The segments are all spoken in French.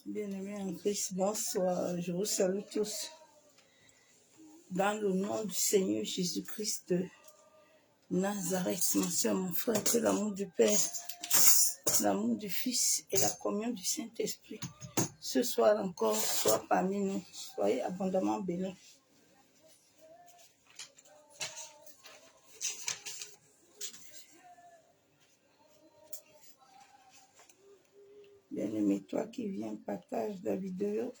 Bien-aimés en Christ, bonsoir. Je vous salue tous. Dans le nom du Seigneur Jésus-Christ de Nazareth, ma soeur, mon frère, que l'amour du Père, l'amour du Fils et la communion du Saint-Esprit, ce soir encore, soit parmi nous. Soyez abondamment bénis. Bien-aimé, toi qui viens, partage la vidéo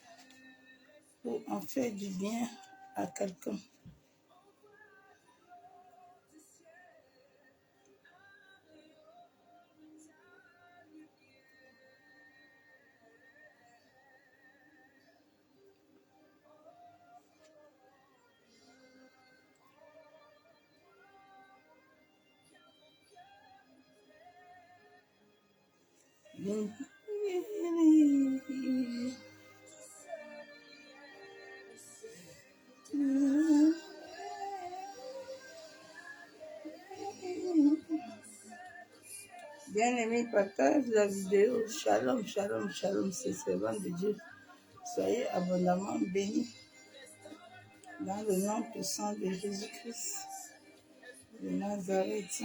pour en faire du bien à quelqu'un. Bien- Bien-aimé, partage la vidéo. Shalom, shalom, shalom, c'est servant de Dieu. Soyez abondamment bénis dans le nom puissant de Jésus-Christ de Nazareth.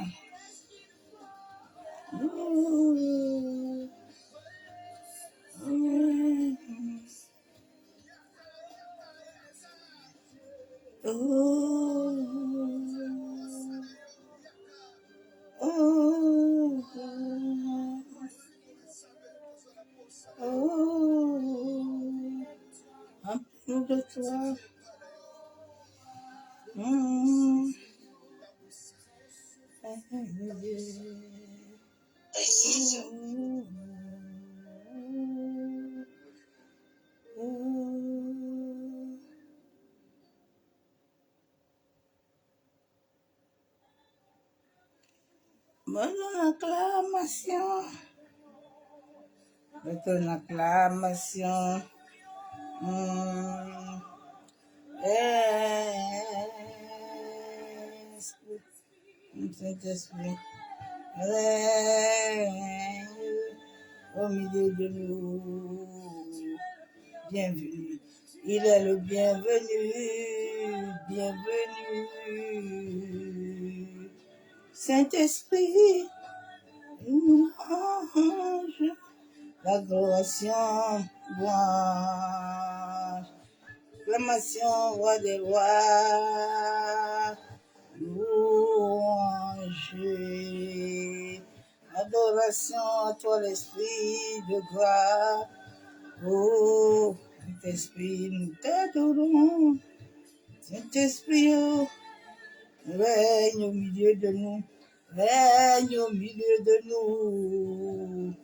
Oh, oh, oh, remplis-nous de toi. Bonne acclamation. Bonne acclamation. Saint-Esprit, règne au milieu de nous. Bienvenue. Il est le bienvenu, bienvenu. Saint-Esprit, louange, l'adoration, louange, acclamation, roi des rois, louange, adoration à toi l'Esprit de gloire. Oh, Saint-Esprit, nous t'adorons. Saint-Esprit, oh, règne au milieu de nous. Règne au milieu de nous.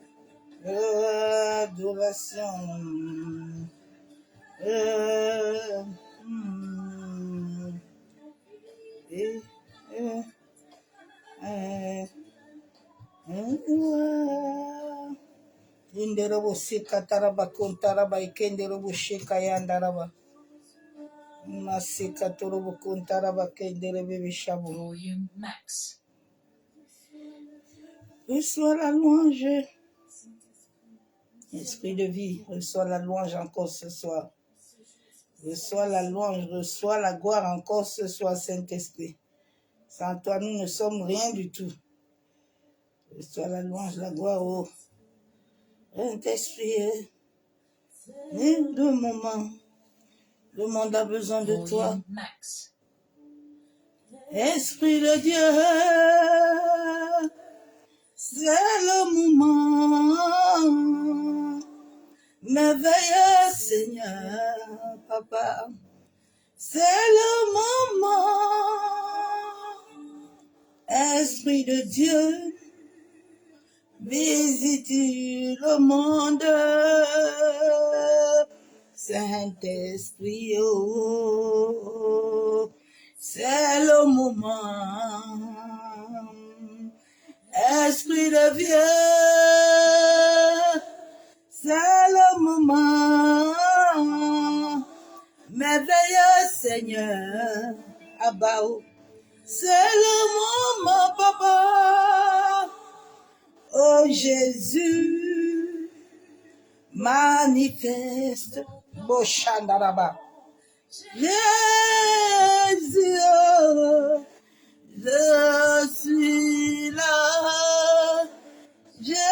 Adoration. Inderabo sika taraba kuntaraba ikenderabo shika yandaraba. Masika turubu kuntaraba kenderebe bishabu. Volume max. Reçois la louange. Esprit de vie, reçois la louange encore ce soir. Reçois la louange, reçois la gloire encore ce soir, Saint-Esprit. Sans toi, nous ne sommes rien du tout. Reçois la louange, la gloire, oh Saint-Esprit. Et le monde a besoin de toi. Volume max. Esprit de Dieu, c'est le moment. Merveilleux Seigneur, Papa, c'est le moment. Esprit de Dieu, visite le monde. Saint-Esprit, oh, c'est le moment. Esprit de Dieu, c'est le moment. Merveilleux Seigneur, Abba, c'est le moment, Papa. Oh Jésus, manifeste. Boshandaraba. Jésus, je suis là. Jésus,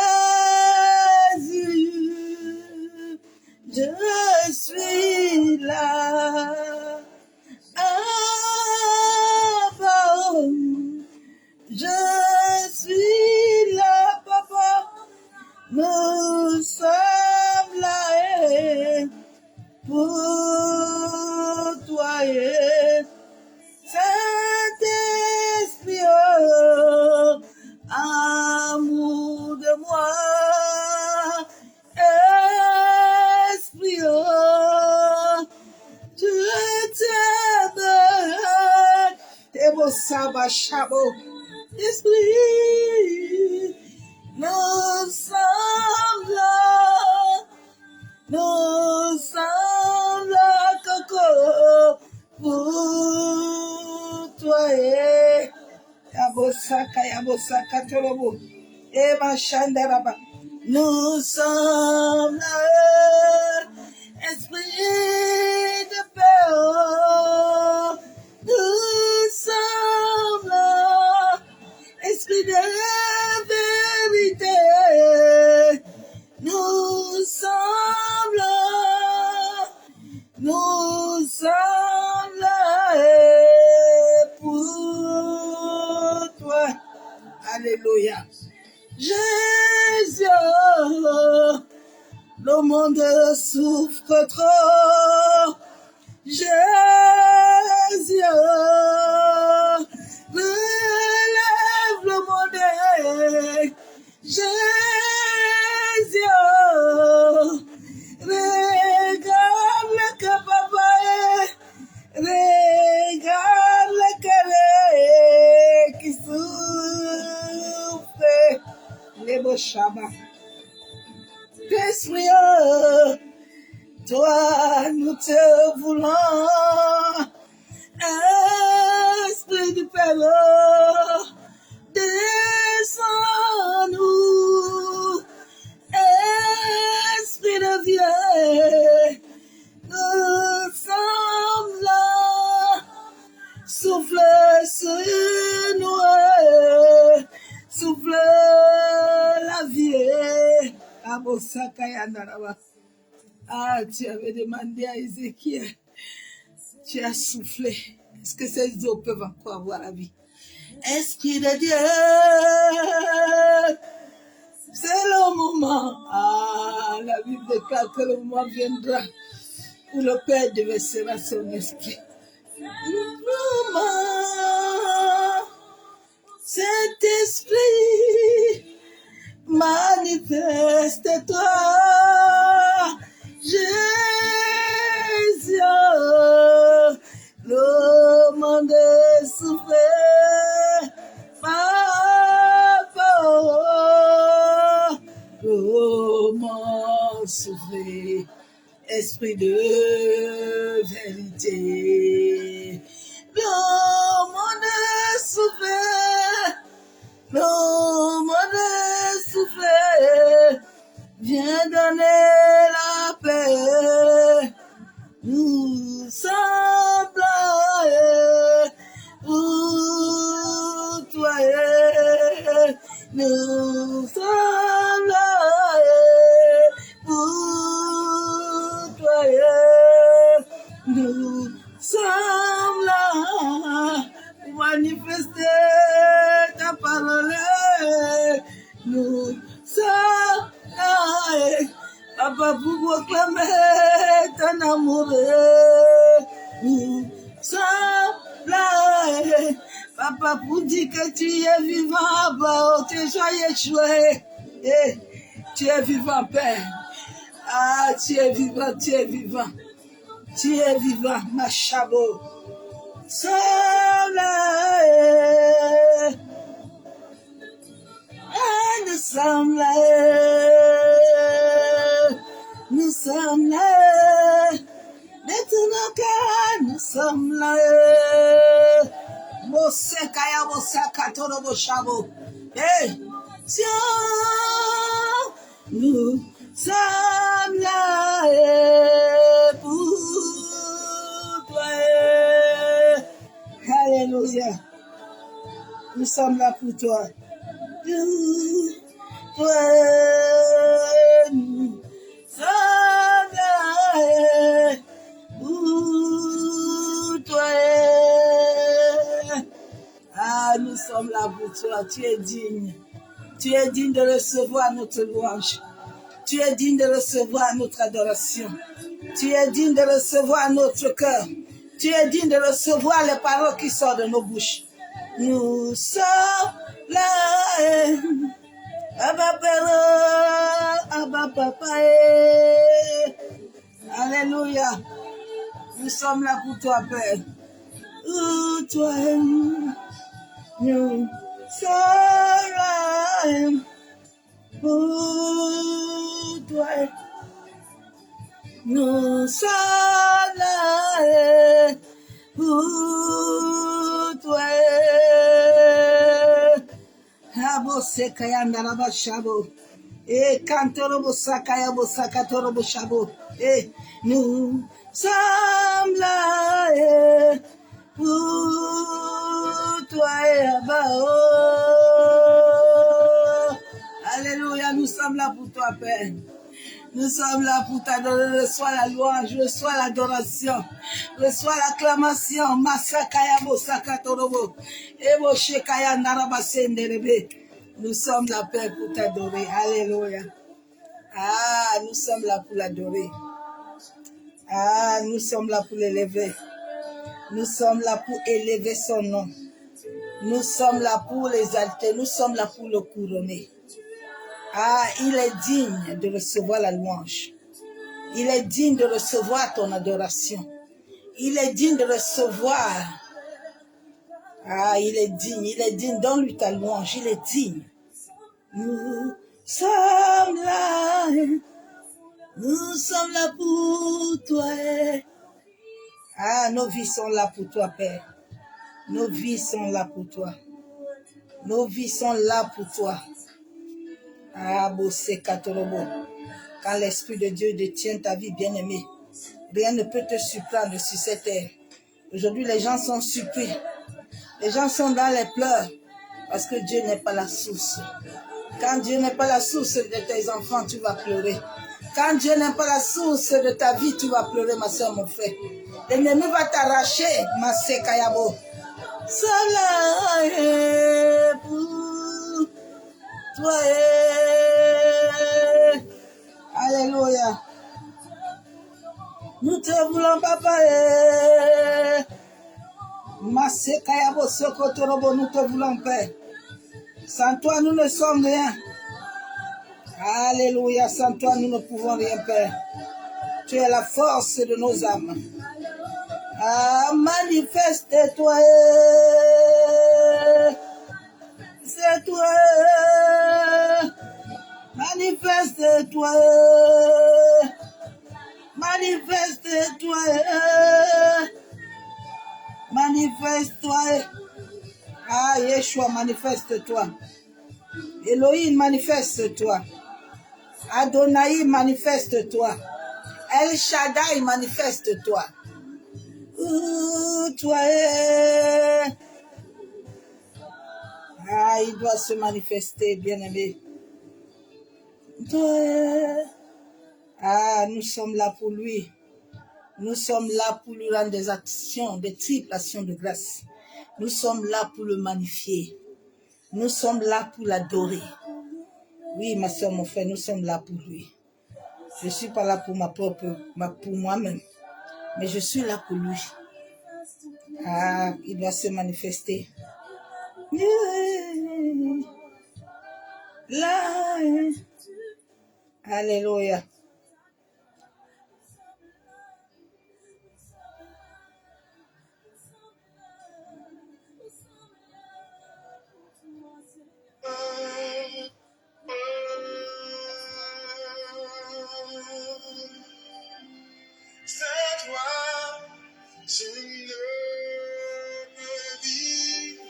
je suis là. Avant, je suis là, papa. Nous sommes là pour toi. Saint-Esprit, oh, amour de moi. Esprit, oh, je t'aime. Ebo Saba Shabo. Esprit, nous sommes là. Nous sommes là, Coco, pour toi. Yabosaka, Tolobo. Eba Shandaraba. Nous sommes là. Esprit de paix, oh. Nous sommes là. Esprit de vérité. Nous sommes là. Nous sommes là pour toi. Alléluia. Jésus, le monde souffre trop. Jésus, relève le monde. Jésus, regarde le que papa est. Regarde le cœur qui souffre. Les beaux Shabbat. Esprit, toi, nous te voulons. Esprit du Père, descends-nous. Esprit de Dieu, nous sommes là. Souffle sur nous, souffle la vie. Abosaka Yandaraba. Ah, tu avais demandé à Ézéchiel, tu as soufflé. Est-ce que ces eaux peuvent encore avoir la vie? Esprit de Dieu, c'est le moment. Ah, la Bible déclare que le moment viendra où le Père déversera son esprit. Le moment, cet esprit, manifeste-toi, Jésus, le monde est souffert, papa, le monde souffert, esprit de vérité, le monde est souffert, le monde est souffert, viens donner la paix. Nous sommes là pour toi. Nous sommes là pour toi. Nous sommes là pour manifester ta parole. Nous sommes là, Papa, pour proclamer ton amour. Nous sommes là, Papa, pour dire que tu es vivant, Papa, tu es joyeux, chouette. Tu es vivant, Père. Ah, tu es vivant, tu es vivant. Tu es vivant, ma chabot. Sommes là, nous sommes là, nous sommes là, de tout nos cœurs, nous sommes là. Mosekaya, Mosaka, Torobo Shabo. Hey, tiens, nous sommes là. nous sommes là pour toi. Toi, nous sommes là pour toi. Ah, nous sommes là pour toi. Tu es digne. Tu es digne de recevoir notre louange. Tu es digne de recevoir notre adoration. Tu es digne de recevoir notre cœur. Tu es digne de recevoir les paroles qui sortent de nos bouches. Nous sommes là. Abba Père, Abba Papa. Alléluia. Nous sommes là pour toi, Père. Pour toi, nous sommes là. Pour toi, nous sommes là. Pour toi. Abo sekaya ndaraba shabo. Kantorobo sakaya bo sakatorobo shabo. Nous sommes là pour toi, Abba. Alléluia, nous sommes là pour toi, Père. Nous sommes là pour t'adorer. Reçois la louange, reçois l'adoration, reçois l'acclamation. Masakaya bo sakatorobo. Ebo shekaya ndaraba senderebe. Nous sommes là, Père, pour t'adorer. Alléluia. Ah, nous sommes là pour l'adorer. Ah, nous sommes là pour l'élever. Nous sommes là pour élever son nom. Nous sommes là pour l'exalter. Nous sommes là pour le couronner. Ah, il est digne de recevoir la louange. Il est digne de recevoir ton adoration. Il est digne de recevoir. Ah, il est digne. Donne-lui ta louange, il est digne. Nous sommes là. Nous sommes là pour toi. Ah, nos vies sont là pour toi, Père. Nos vies sont là pour toi. Nos vies sont là pour toi. Ah, Bossé Katorobo. Quand l'Esprit de Dieu détient ta vie, bien-aimée, rien ne peut te surprendre sur cette terre. Aujourd'hui, les gens sont surpris. Les gens sont dans les pleurs parce que Dieu n'est pas la source. Quand Dieu n'est pas la source de tes enfants, tu vas pleurer. Quand Dieu n'est pas la source de ta vie, tu vas pleurer, ma soeur, mon frère. L'ennemi va t'arracher, ma sekayabo. Cela est pour toi. Alléluia. Nous te voulons, papa. Ma sekayabo sokotorobo, nous te voulons, Père. Sans toi, nous ne sommes rien. Alléluia, sans toi, nous ne pouvons rien, Père. Tu es la force de nos âmes. Ah, manifeste-toi. C'est toi. Manifeste-toi. Manifeste-toi. Manifeste-toi. Ah, Yeshua, manifeste-toi. Elohim, manifeste-toi. Adonai, manifeste-toi. El Shaddai, manifeste-toi. Toi. Ah, il doit se manifester, bien-aimé. Toi. Ah, nous sommes là pour lui. Nous sommes là pour lui rendre des actions, des triples actions de grâce. Nous sommes là pour le magnifier. Nous sommes là pour l'adorer. Oui, ma soeur, mon frère, nous sommes là pour lui. Je ne suis pas là pour pour moi-même, mais je suis là pour lui. Ah, il doit se manifester. Là. Alléluia. C'est toi, Seigneur, vivant.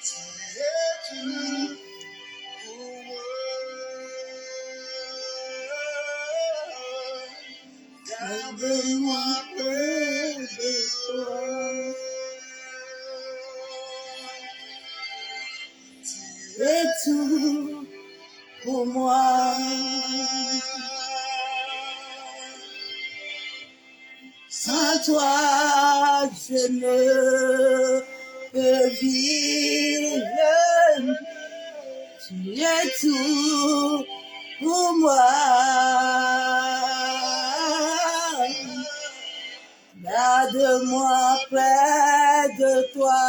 Tu es tout pour moi. Garde-moi près de toi. tout pour moi. Sans toi, je ne peux vivre. Tu es tout pour moi. Garde-moi près de toi.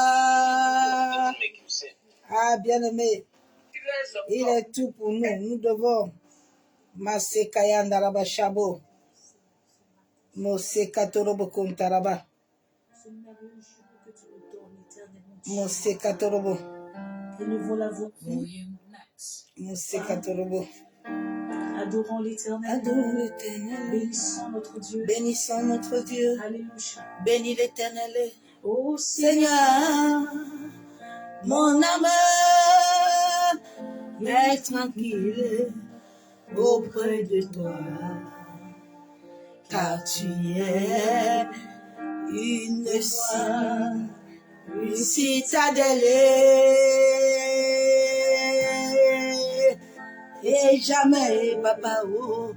Ah, bien-aimé, il est tout pour nous. Nous devons Masekaya Ndaraba Shabo. Mosekatorobo Kontaraba. Mosekatorobo. Élevons la voix. Mosekatorobo. Adorons l'Éternel. Adorons l'Éternel. Bénissons notre Dieu. Bénissons notre Dieu. Alléluia. Bénis l'Éternel. Ô Seigneur, mon âme est tranquille auprès de toi, car tu es une citadelle et jamais, papa, oh,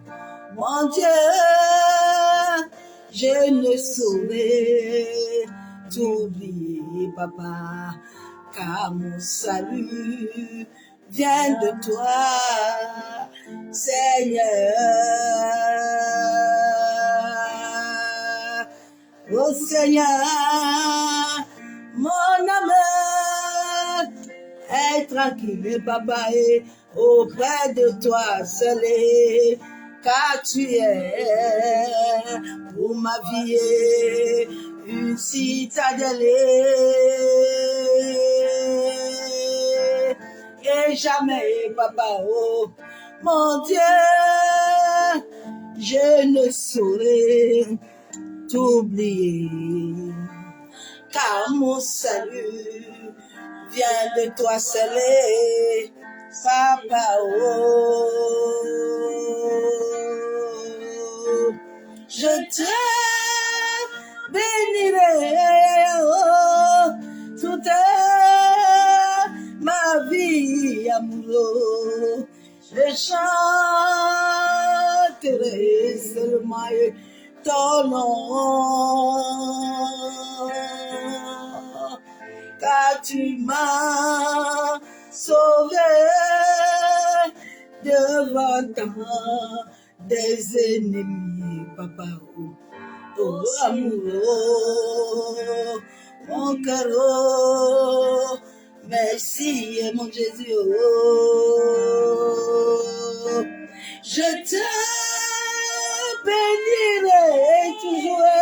mon Dieu, je ne saurais t'oublier, papa, car mon salut vient de toi, Seigneur. Oh Seigneur, mon âme est tranquille, papa, et auprès de toi seul, car tu es pour ma vie une citadelle et jamais, papa, oh mon Dieu, je ne saurais t'oublier, car mon salut vient de toi seul, papa, oh, je te bénirai, oh, toute ma vie, amoureux, je chanterai seulement ton nom, car tu m'as sauvé devant des ennemis, papa, oh, amoureux, mon cœur, oh, merci, mon Jésus, oh, je te bénirai toujours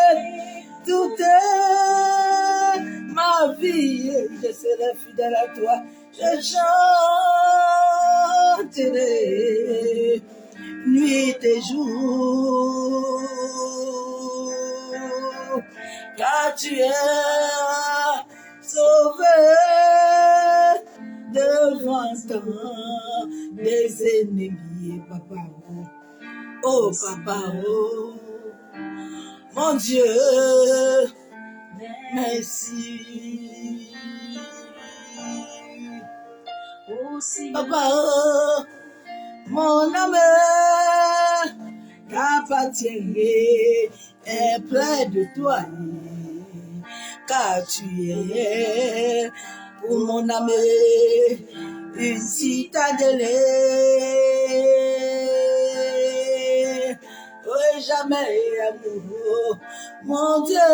toute ma vie, je serai fidèle à toi, je chanterai nuit et jour, car tu es sauvé devant des ennemis, papa, oh papa, oh mon Dieu, merci, papa, oh mon âme t'appartient est près de toi, car tu es pour mon âme une citadelle, oh, jamais amour, mon Dieu,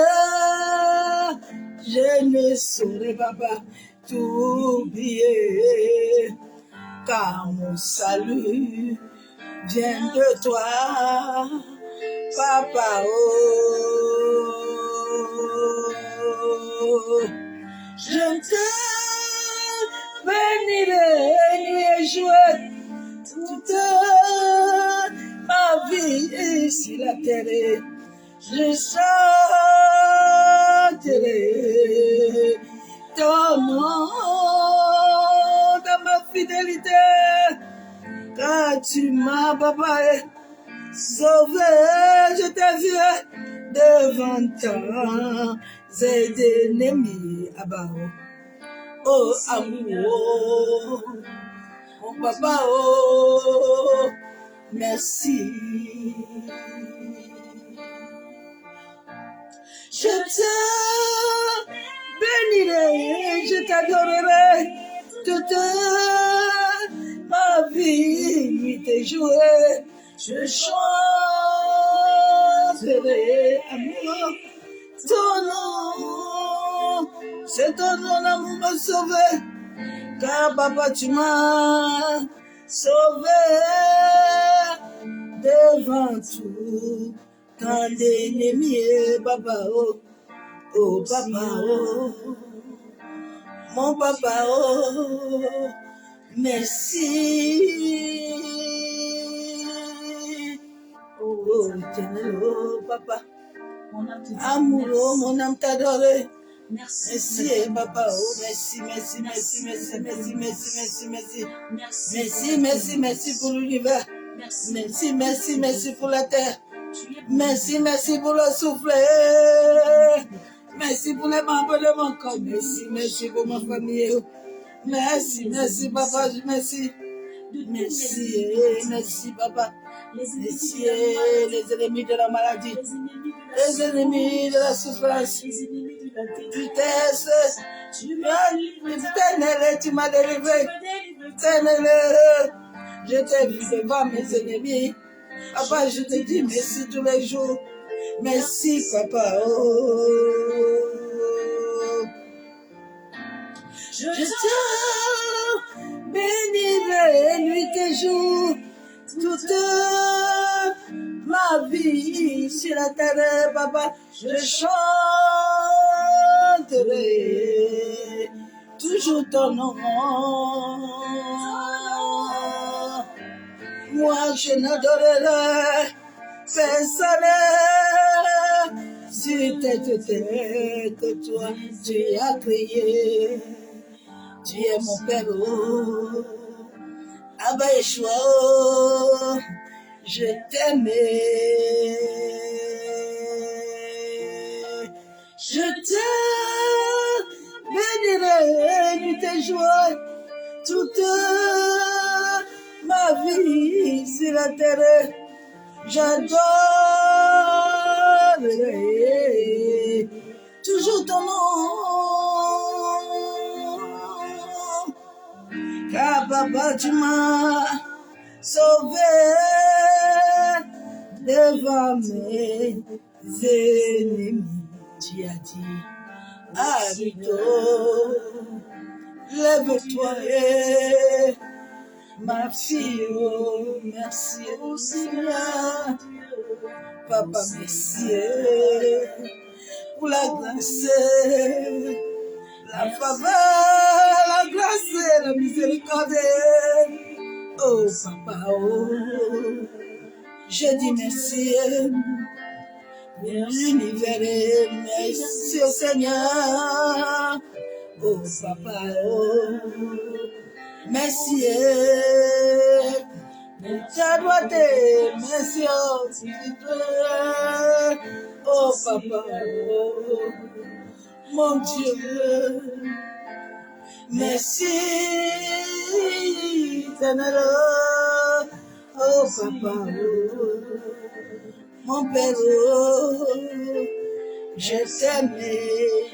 je ne saurais, papa, t'oublier, car mon salut vient de toi, papa, oh, je te bénirai nuit et jour, toute ma vie sur la terre, je chanterai ton nom dans ma fidélité, car tu m'as, papa, sauvé, je t'ai vu devant tes ennemis, oh amour, Mon papa, oh, merci. Je te bénirai, je t'adorerai toute ma vie, nuit et jour. Je chanterai, amour, ton nom. C'est ton nom, l'amour m'a sauvé. Car papa, tu m'as sauvé devant tout tant d'ennemis, papa, oh, oh, papa, oh, mon papa, oh, merci. Oh, éternel, oh, papa, Mon âme te dit amour, oh, merci. mon âme t'adore. Merci. Merci, papa, oh, merci, merci, merci, merci, merci, merci, merci, merci. Merci, merci, merci pour l'univers. Merci, merci, merci pour la terre. Merci, merci pour le souffle. Merci pour les membres de mon corps. Merci, merci pour ma famille. Merci, merci, papa, merci. Merci, merci, papa. Merci, les ennemis de la maladie, les ennemis de la souffrance, du test. Éternel, tu m'as délivré. Éternel, je t'ai vu devant mes ennemis. Papa, je te dis merci tous les jours. Merci, papa. Oh. Je te bénirai nuit et jour, toute ma vie sur la terre, papa. Je chanterai toujours ton nom. Moi, je n'adorerai personne si t'étais que toi, tu as créé. Tu es mon père, oh, Abba Yeshua, oh, je t'aimais. Je te bénirai nuit et jour, toute ma vie sur la terre. J'adorerai toujours ton nom. Car papa, tu m'as sauvé devant mes ennemis. Tu as dit, Arito, lève-toi et ma fille, oh, merci au Seigneur. Papa, merci pour la grâce, la faveur, la grâce, la miséricorde. Oh, papa, oh, je dis merci. L'univers, merci au Seigneur. Oh, papa, oh, merci. Ta droite, merci, oh, oh, papa, oh, mon Dieu, merci, éternel, oh, papa, oh, mon père, oh, je t'aime,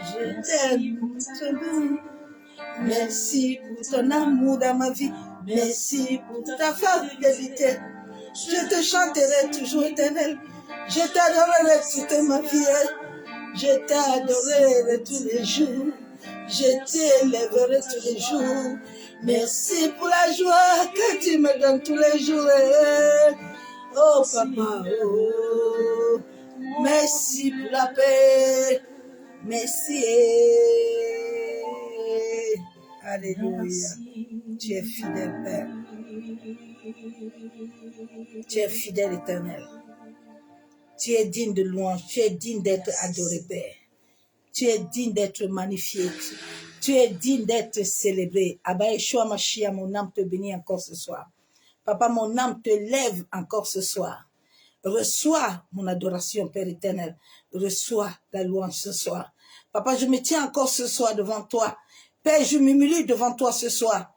je t'aime. Merci pour ton amour dans ma vie. Merci pour ta fidélité. Je te chanterai toujours, éternel. Je t'adorerai toute ma vie. Je t'adorerai tous les jours. Je t'élèverai tous les jours. Merci pour la joie que tu me donnes tous les jours. Oh, papa, oh. Merci pour la paix. Merci. Alléluia. Tu es fidèle, Père. Tu es fidèle, éternel. Tu es digne de louange. Tu es digne d'être adoré, Père. Tu es digne d'être magnifié. Tu es digne d'être célébré. Abba Yeshua Mashiach, mon âme te bénit encore ce soir. Papa, mon âme te lève encore ce soir. Reçois mon adoration, Père éternel. Reçois la louange ce soir. Papa, je me tiens encore ce soir devant toi. Père, je m'humilie devant toi ce soir.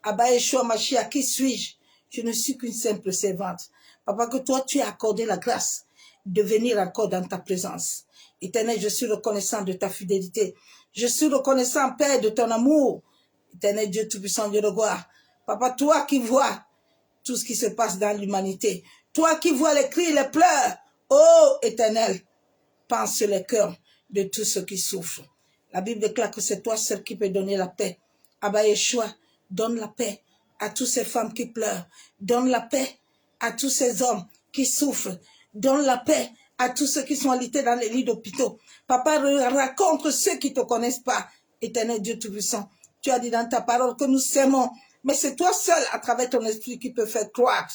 Abba Yeshua Mashiach, qui suis-je? Je ne suis qu'une simple servante. Papa, que toi, tu as accordé la grâce de venir encore dans ta présence. Éternel, je suis reconnaissant de ta fidélité. Je suis reconnaissant, Père, de ton amour. Éternel Dieu Tout-Puissant, Dieu de gloire. Papa, toi qui vois tout ce qui se passe dans l'humanité, toi qui vois les cris, les pleurs, ô Éternel, pense sur les cœurs de tous ceux qui souffrent. La Bible déclare que c'est toi seul qui peux donner la paix. Abba Yeshua, donne la paix à toutes ces femmes qui pleurent. Donne la paix à tous ces hommes qui souffrent. Donne la paix à tous ceux qui sont alités dans les lits d'hôpitaux. Papa, raconte ceux qui ne te connaissent pas. Éternel Dieu Tout-Puissant, tu as dit dans ta parole que nous s'aimons. Mais c'est toi seul, à travers ton esprit, qui peut faire croire.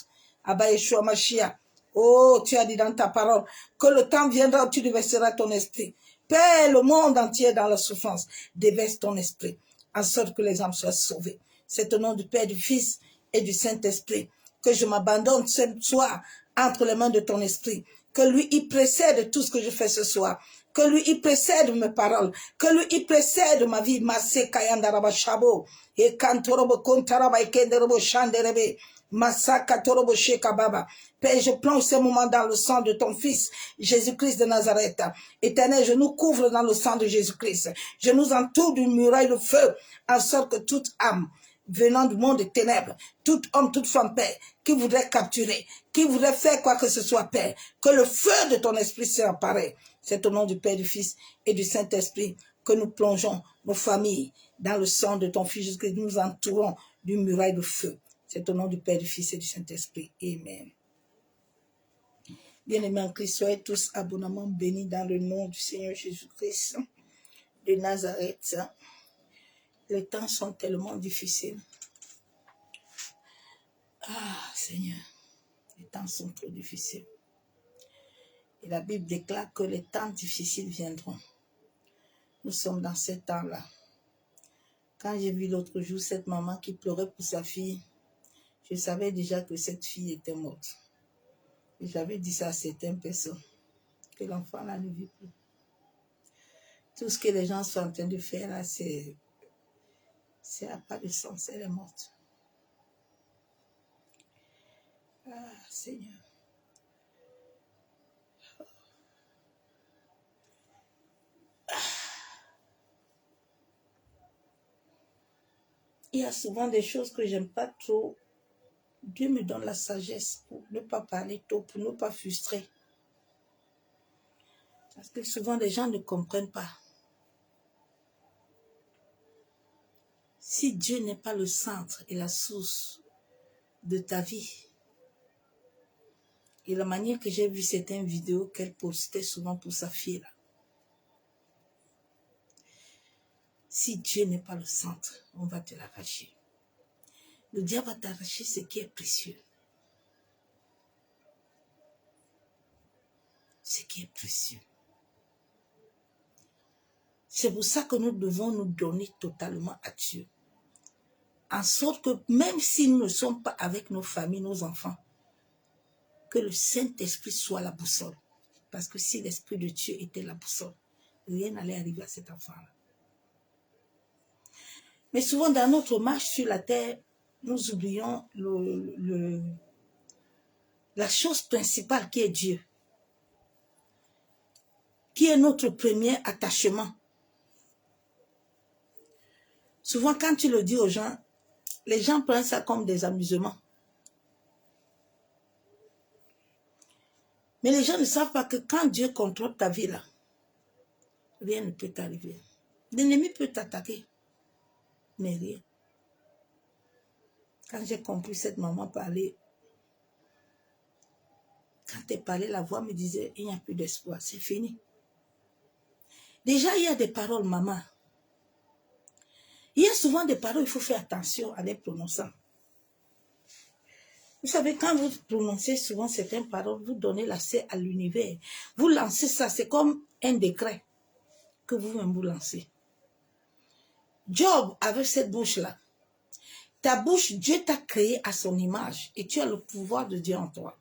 Abba Yeshua Mashiach. Oh, tu as dit dans ta parole que le temps viendra où tu déverseras ton esprit. Père, le monde entier dans la souffrance, déverse ton esprit, en sorte que les âmes soient sauvées. C'est au nom du Père, du Fils et du Saint-Esprit que je m'abandonne ce soir entre les mains de ton esprit. Que lui, il précède tout ce que je fais ce soir. Que lui, il précède mes paroles. Que lui, il précède ma vie. Masse kayandaraba shabo. Et kantorobo kontaraba ekenderobo shanderebe. Massaka torobo shekababa. Père, je plonge ce moment dans le sang de ton Fils, Jésus-Christ de Nazareth. Éternel, je nous couvre dans le sang de Jésus-Christ. Je nous entoure d'une muraille de feu, en sorte que toute âme venant du monde des ténèbres, tout homme, toute femme, Père, qui voudrait capturer, qui voudrait faire quoi que ce soit, Père, que le feu de ton esprit s'empare. C'est au nom du Père, du Fils et du Saint-Esprit que nous plongeons nos familles dans le sang de ton Fils, jusqu'à nous entourons d'une muraille de feu. C'est au nom du Père, du Fils et du Saint-Esprit. Amen. Bien-aimés en Christ, soyez tous abondamment bénis dans le nom du Seigneur Jésus-Christ de Nazareth. Les temps sont tellement difficiles. Ah, Seigneur, les temps sont trop difficiles. Et la Bible déclare que les temps difficiles viendront. Nous sommes dans ces temps-là. Quand j'ai vu l'autre jour cette maman qui pleurait pour sa fille, je savais déjà que cette fille était morte. Et j'avais dit ça à certaines personnes, que l'enfant là ne vit plus. Tout ce que les gens sont en train de faire là, c'est à pas de sens, elle est morte. Ah, Seigneur. Il y a souvent des choses que j'aime pas trop. Dieu me donne la sagesse pour ne pas parler tôt, pour ne pas frustrer. Parce que souvent les gens ne comprennent pas. Si Dieu n'est pas le centre et la source de ta vie, et la manière que j'ai vu certaines vidéos qu'elle postait souvent pour sa fille là, si Dieu n'est pas le centre, on va te l'arracher. Le diable va t'arracher ce qui est précieux. Ce qui est précieux. C'est pour ça que nous devons nous donner totalement à Dieu. En sorte que même si nous ne sommes pas avec nos familles, nos enfants, que le Saint-Esprit soit la boussole. Parce que si l'Esprit de Dieu était la boussole, rien n'allait arriver à cet enfant-là. Mais souvent dans notre marche sur la terre, nous oublions la chose principale qui est Dieu. Qui est notre premier attachement. Souvent quand tu le dis aux gens, les gens prennent ça comme des amusements. Mais les gens ne savent pas que quand Dieu contrôle ta vie là, rien ne peut t'arriver. L'ennemi peut t'attaquer, mais rien. Quand j'ai compris cette maman parler, quand elle parlait, la voix me disait, il n'y a plus d'espoir, c'est fini. Déjà, il y a des paroles, maman. Il y a souvent des paroles, il faut faire attention à les prononcer. Vous savez, quand vous prononcez souvent certaines paroles, vous donnez l'accès à l'univers. Vous lancez ça, c'est comme un décret que vous-même vous lancez. Job, avec cette bouche-là, ta bouche, Dieu t'a créé à son image et tu as le pouvoir de Dieu en toi.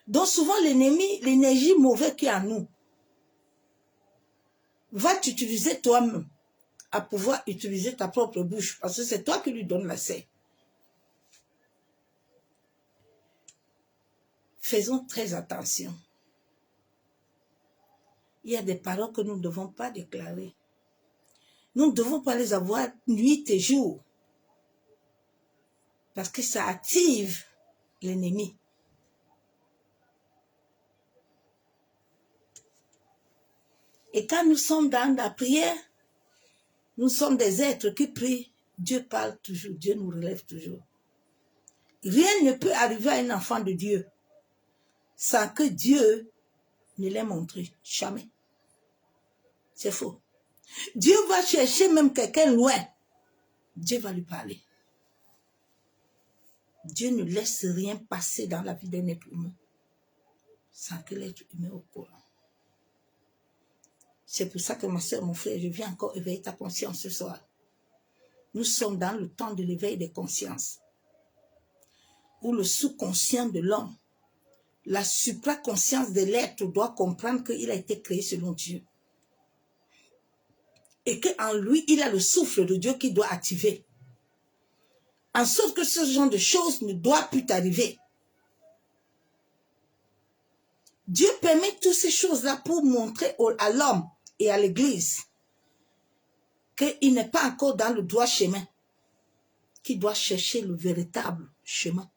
Donc souvent, l'ennemi, l'énergie mauvaise qui est en nous, va t'utiliser toi-même à pouvoir utiliser ta propre bouche parce que c'est toi qui lui donnes l'accès. Faisons très attention. Il y a des paroles que nous ne devons pas déclarer. Nous ne devons pas les avoir nuit et jour. Parce que ça active l'ennemi. Et quand nous sommes dans la prière, nous sommes des êtres qui prient. Dieu parle toujours, Dieu nous relève toujours. Rien ne peut arriver à un enfant de Dieu sans que Dieu ne l'ait montré. Jamais. C'est faux. Dieu va chercher même quelqu'un loin. Dieu va lui parler. Dieu ne laisse rien passer dans la vie d'un être humain sans que l'être humain soit au courant. C'est pour ça que ma soeur, mon frère, je viens encore éveiller ta conscience ce soir. Nous sommes dans le temps de l'éveil des consciences, où le sous-conscient de l'homme, la supraconscience de l'être doit comprendre qu'il a été créé selon Dieu. Et qu'en lui, il a le souffle de Dieu qui doit activer. En sorte que ce genre de choses ne doit plus t'arriver. Dieu permet toutes ces choses-là pour montrer à l'homme et à l'Église qu'il n'est pas encore dans le droit chemin, qu'il doit chercher le véritable chemin.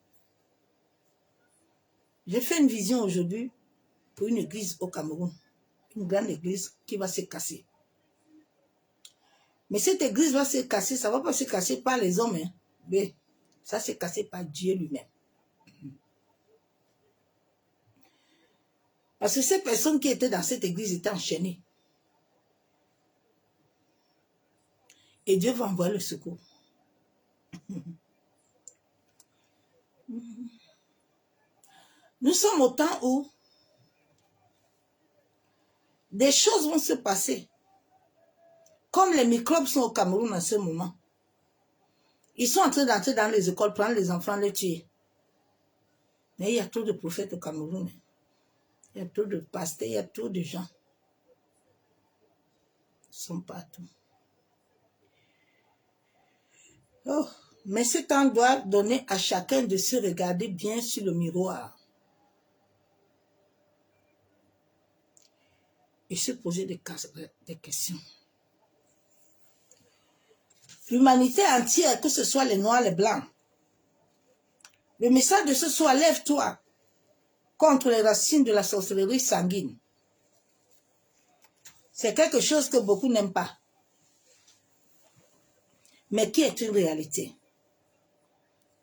J'ai fait une vision aujourd'hui pour une église au Cameroun, une grande église qui va se casser. Mais cette église va se casser, ça ne va pas se casser par les hommes, hein, mais ça s'est cassé par Dieu lui-même. Parce que ces personnes qui étaient dans cette église étaient enchaînées. Et Dieu va envoyer le secours. Nous sommes au temps où des choses vont se passer. Comme les microbes sont au Cameroun en ce moment. Ils sont en train d'entrer dans les écoles, prendre les enfants, les tuer. Mais il y a trop de prophètes au Cameroun. Il y a trop de pasteurs, il y a trop de gens. Ils sont partout. Oh, mais ce temps doit donner à chacun de se regarder bien sur le miroir. Et se poser des questions. L'humanité entière, que ce soit les noirs, les blancs. Le message de ce soir, lève-toi contre les racines de la sorcellerie sanguine. C'est quelque chose que beaucoup n'aiment pas. Mais qui est une réalité.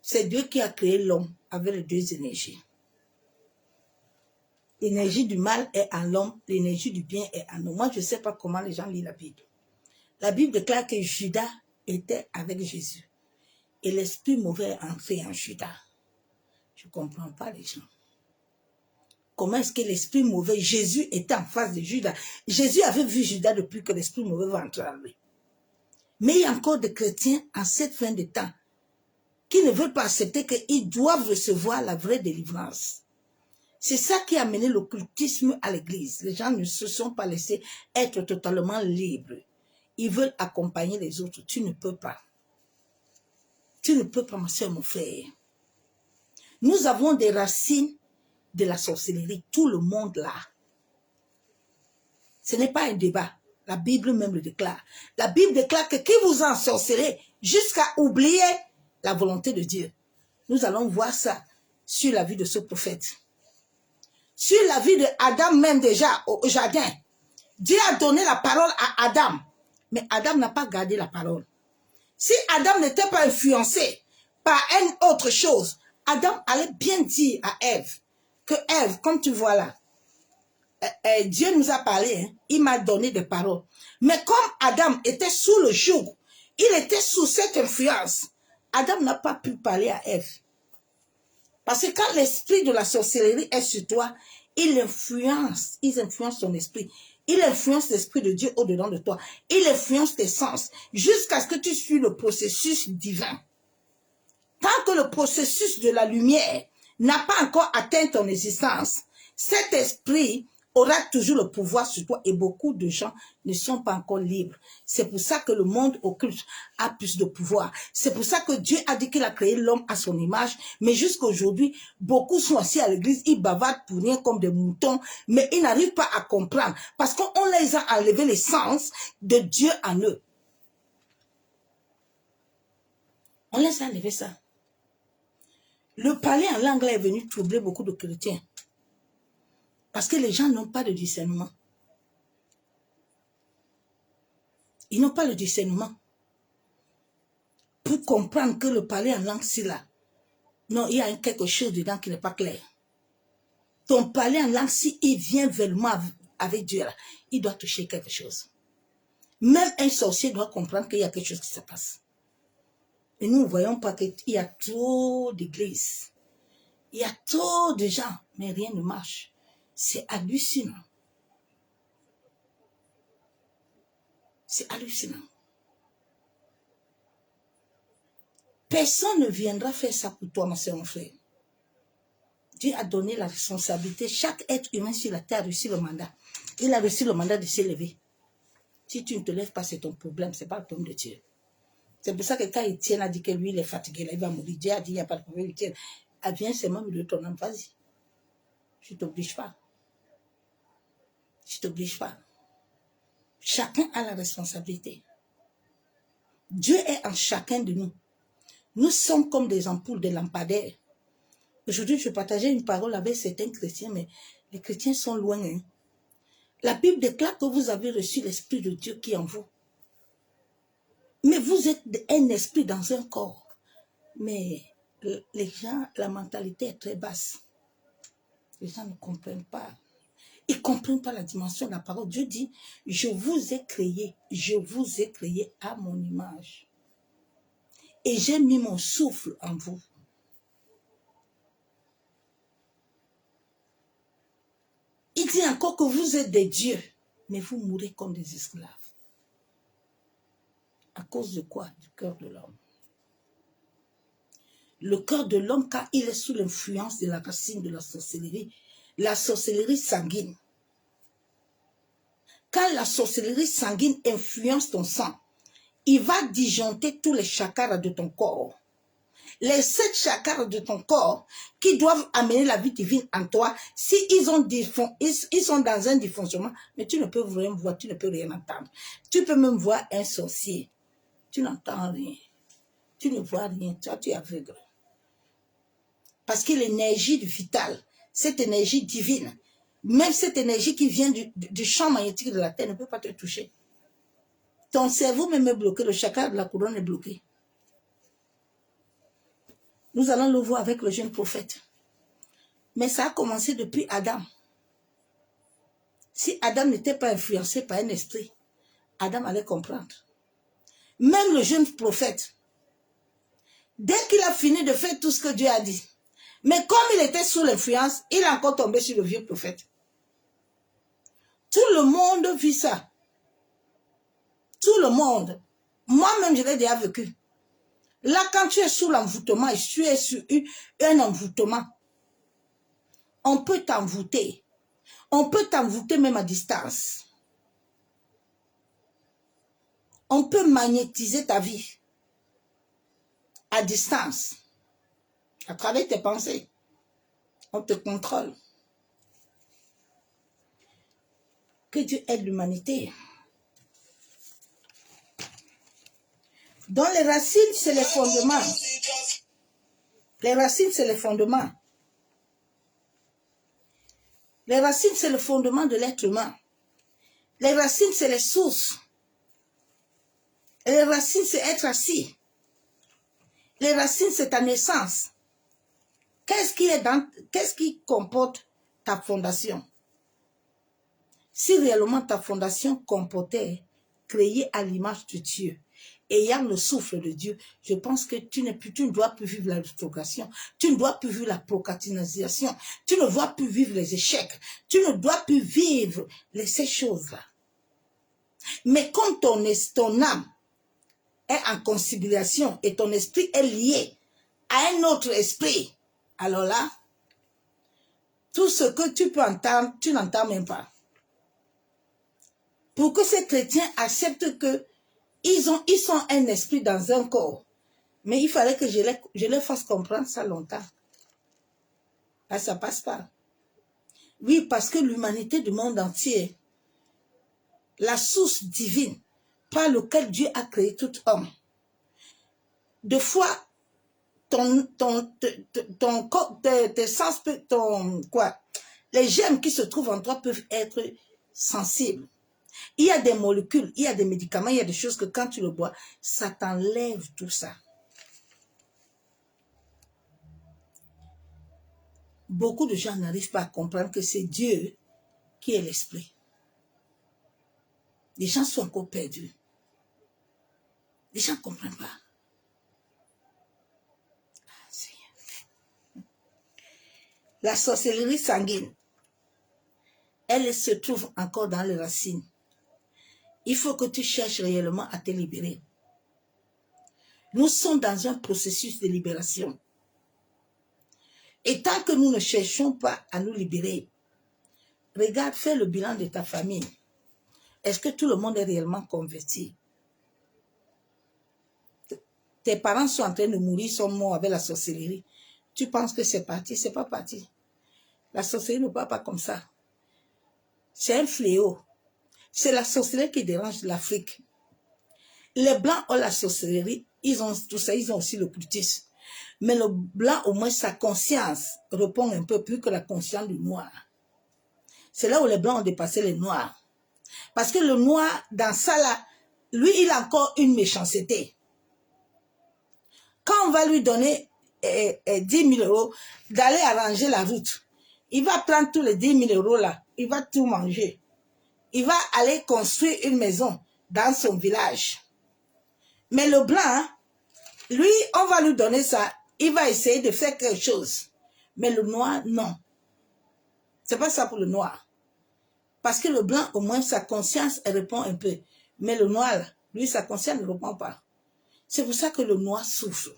C'est Dieu qui a créé l'homme avec les deux énergies. L'énergie du mal est en l'homme, l'énergie du bien est en nous. Moi, je ne sais pas comment les gens lisent la Bible. La Bible déclare que Judas était avec Jésus. Et l'esprit mauvais est entré en Judas. Je ne comprends pas les gens. Comment est-ce que l'esprit mauvais, Jésus était en face de Judas. Jésus avait vu Judas depuis que l'esprit mauvais va entrer en lui. Mais il y a encore des chrétiens en cette fin de temps qui ne veulent pas accepter qu'ils doivent recevoir la vraie délivrance. C'est ça qui a amené l'occultisme à l'église. Les gens ne se sont pas laissés être totalement libres. Ils veulent accompagner les autres. Tu ne peux pas. Tu ne peux pas, ma soeur, mon frère. Nous avons des racines de la sorcellerie. Tout le monde là. Ce n'est pas un débat. La Bible même le déclare. La Bible déclare que qui vous ensorcelez jusqu'à oublier la volonté de Dieu. Nous allons voir ça sur la vie de ce prophète. Sur la vie de Adam même déjà au jardin. Dieu a donné la parole à Adam. Mais Adam n'a pas gardé la parole. Si Adam n'était pas influencé par une autre chose, Adam allait bien dire à Ève que Ève, comme tu vois là, Dieu nous a parlé, hein, il m'a donné des paroles. Mais comme Adam était sous le joug, il était sous cette influence, Adam n'a pas pu parler à Ève. Parce que quand l'esprit de la sorcellerie est sur toi, il influence ton esprit. Il influence l'esprit de Dieu au-dedans de toi. Il influence tes sens jusqu'à ce que tu suives le processus divin. Tant que le processus de la lumière n'a pas encore atteint ton existence, cet esprit aura toujours le pouvoir sur toi et beaucoup de gens ne sont pas encore libres. C'est pour ça que le monde occulte a plus de pouvoir. C'est pour ça que Dieu a dit qu'il a créé l'homme à son image, mais jusqu'à aujourd'hui, beaucoup sont assis à l'église, ils bavardent pour rien comme des moutons, mais ils n'arrivent pas à comprendre parce qu'on les a enlevé l'essence de Dieu en eux. On les a enlevé ça. Le parler en langue est venu troubler beaucoup de chrétiens. Parce que les gens n'ont pas de discernement. Ils n'ont pas le discernement. Pour comprendre que le parler en langue, c'est là. Non, il y a quelque chose dedans qui n'est pas clair. Ton parler en langue, s'il vient vraiment avec Dieu, là, il doit toucher quelque chose. Même un sorcier doit comprendre qu'il y a quelque chose qui se passe. Et nous ne voyons pas qu'il y a trop d'églises. Il y a trop de gens, mais rien ne marche. C'est hallucinant. C'est hallucinant. Personne ne viendra faire ça pour toi, ma soeur, mon frère. Dieu a donné la responsabilité. Chaque être humain sur la terre a reçu le mandat. Il a reçu le mandat de s'élever. Si tu ne te lèves pas, c'est ton problème. Ce n'est pas le problème de Dieu. C'est pour ça que quand Étienne a dit que lui, il est fatigué, là, il va mourir. Dieu a dit, il n'y a pas de problème, Étienne. Viens seulement de ton âme, vas-y. Je ne t'oblige pas. Je ne t'oblige pas. Chacun a la responsabilité. Dieu est en chacun de nous. Nous sommes comme des ampoules, des lampadaires. Aujourd'hui, je partageais une parole avec certains chrétiens, mais les chrétiens sont loin. Hein. La Bible déclare que vous avez reçu l'Esprit de Dieu qui est en vous. Mais vous êtes un esprit dans un corps. Mais les gens, la mentalité est très basse. Les gens ne comprennent pas. Ils ne comprennent pas la dimension de la parole. Dieu dit, je vous ai créé à mon image. Et j'ai mis mon souffle en vous. Il dit encore que vous êtes des dieux, mais vous mourrez comme des esclaves. À cause de quoi? Du cœur de l'homme. Le cœur de l'homme, car il est sous l'influence de la racine de la sorcellerie sanguine. Quand la sorcellerie sanguine influence ton sang, il va disjoncter tous les chakras de ton corps. Les 7 chakras de ton corps qui doivent amener la vie divine en toi, si ils sont dans un dysfonctionnement, mais tu ne peux rien voir, tu ne peux rien entendre. Tu peux même voir un sorcier. Tu n'entends rien. Tu ne vois rien. Toi, tu es aveugle. Parce que l'énergie du vital, cette énergie divine, même cette énergie qui vient du champ magnétique de la Terre ne peut pas te toucher. Ton cerveau même est bloqué, le chakra de la couronne est bloqué. Nous allons le voir avec le jeune prophète. Mais ça a commencé depuis Adam. Si Adam n'était pas influencé par un esprit, Adam allait comprendre. Même le jeune prophète, dès qu'il a fini de faire tout ce que Dieu a dit, mais comme il était sous l'influence, il est encore tombé sur le vieux prophète. Tout le monde vit ça. Tout le monde. Moi-même, je l'ai déjà vécu. Là, quand tu es sous l'envoûtement et tu es sur un envoûtement, on peut t'envoûter. On peut t'envoûter même à distance. On peut magnétiser ta vie à distance, à travers tes pensées. On te contrôle. Que Dieu aide l'humanité. Dans les racines, c'est les fondements. Les racines, c'est les fondements. Les racines, c'est le fondement de l'être humain. Les racines, c'est les sources. Et les racines, c'est être assis. Les racines, c'est ta naissance. Qu'est-ce qui comporte ta fondation? Si réellement ta fondation comportait, créée à l'image de Dieu, ayant le souffle de Dieu, je pense que tu ne dois plus vivre la rétrogradation, tu ne dois plus vivre la procrastination, tu ne dois plus vivre les échecs, tu ne dois plus vivre ces choses-là. Mais comme ton âme est en conciliation et ton esprit est lié à un autre esprit, alors là, Tout ce que tu peux entendre, tu n'entends même pas. Pour que ces chrétiens acceptent que ils sont un esprit dans un corps. Mais il fallait que je les fasse comprendre ça longtemps. Là, ça passe pas. Oui, parce que l'humanité du monde entier, la source divine par laquelle Dieu a créé tout homme, de fois, tes sens, les germes qui se trouvent en toi peuvent être sensibles. Il y a des molécules, il y a des médicaments, il y a des choses que quand tu le bois, ça t'enlève tout ça. Beaucoup de gens n'arrivent pas à comprendre que c'est Dieu qui est l'esprit. Les gens sont encore perdus. Les gens ne comprennent pas. La sorcellerie sanguine, elle se trouve encore dans les racines. Il faut que tu cherches réellement à te libérer. Nous sommes dans un processus de libération. Et tant que nous ne cherchons pas à nous libérer, regarde, fais le bilan de ta famille. Est-ce que tout le monde est réellement converti? Tes parents sont en train de mourir, sont morts avec la sorcellerie. Tu penses que c'est parti? C'est pas parti. La sorcellerie ne part pas comme ça. C'est un fléau. C'est la sorcellerie qui dérange l'Afrique. Les Blancs ont la sorcellerie, ils ont tout ça, ils ont aussi l'occultisme. Mais le Blanc, au moins, sa conscience répond un peu plus que la conscience du Noir. C'est là où les Blancs ont dépassé les Noirs. Parce que le Noir, dans ça là, lui, il a encore une méchanceté. Quand on va lui donner 10 000 euros d'aller arranger la route, il va prendre tous les 10 000 euros là, il va tout manger. Il va aller construire une maison dans son village. Mais le Blanc, lui, on va lui donner ça, il va essayer de faire quelque chose. Mais le Noir, non. C'est pas ça pour le Noir. Parce que le Blanc, au moins, sa conscience, elle répond un peu. Mais le Noir, là, lui, sa conscience ne répond pas. C'est pour ça que le Noir souffre.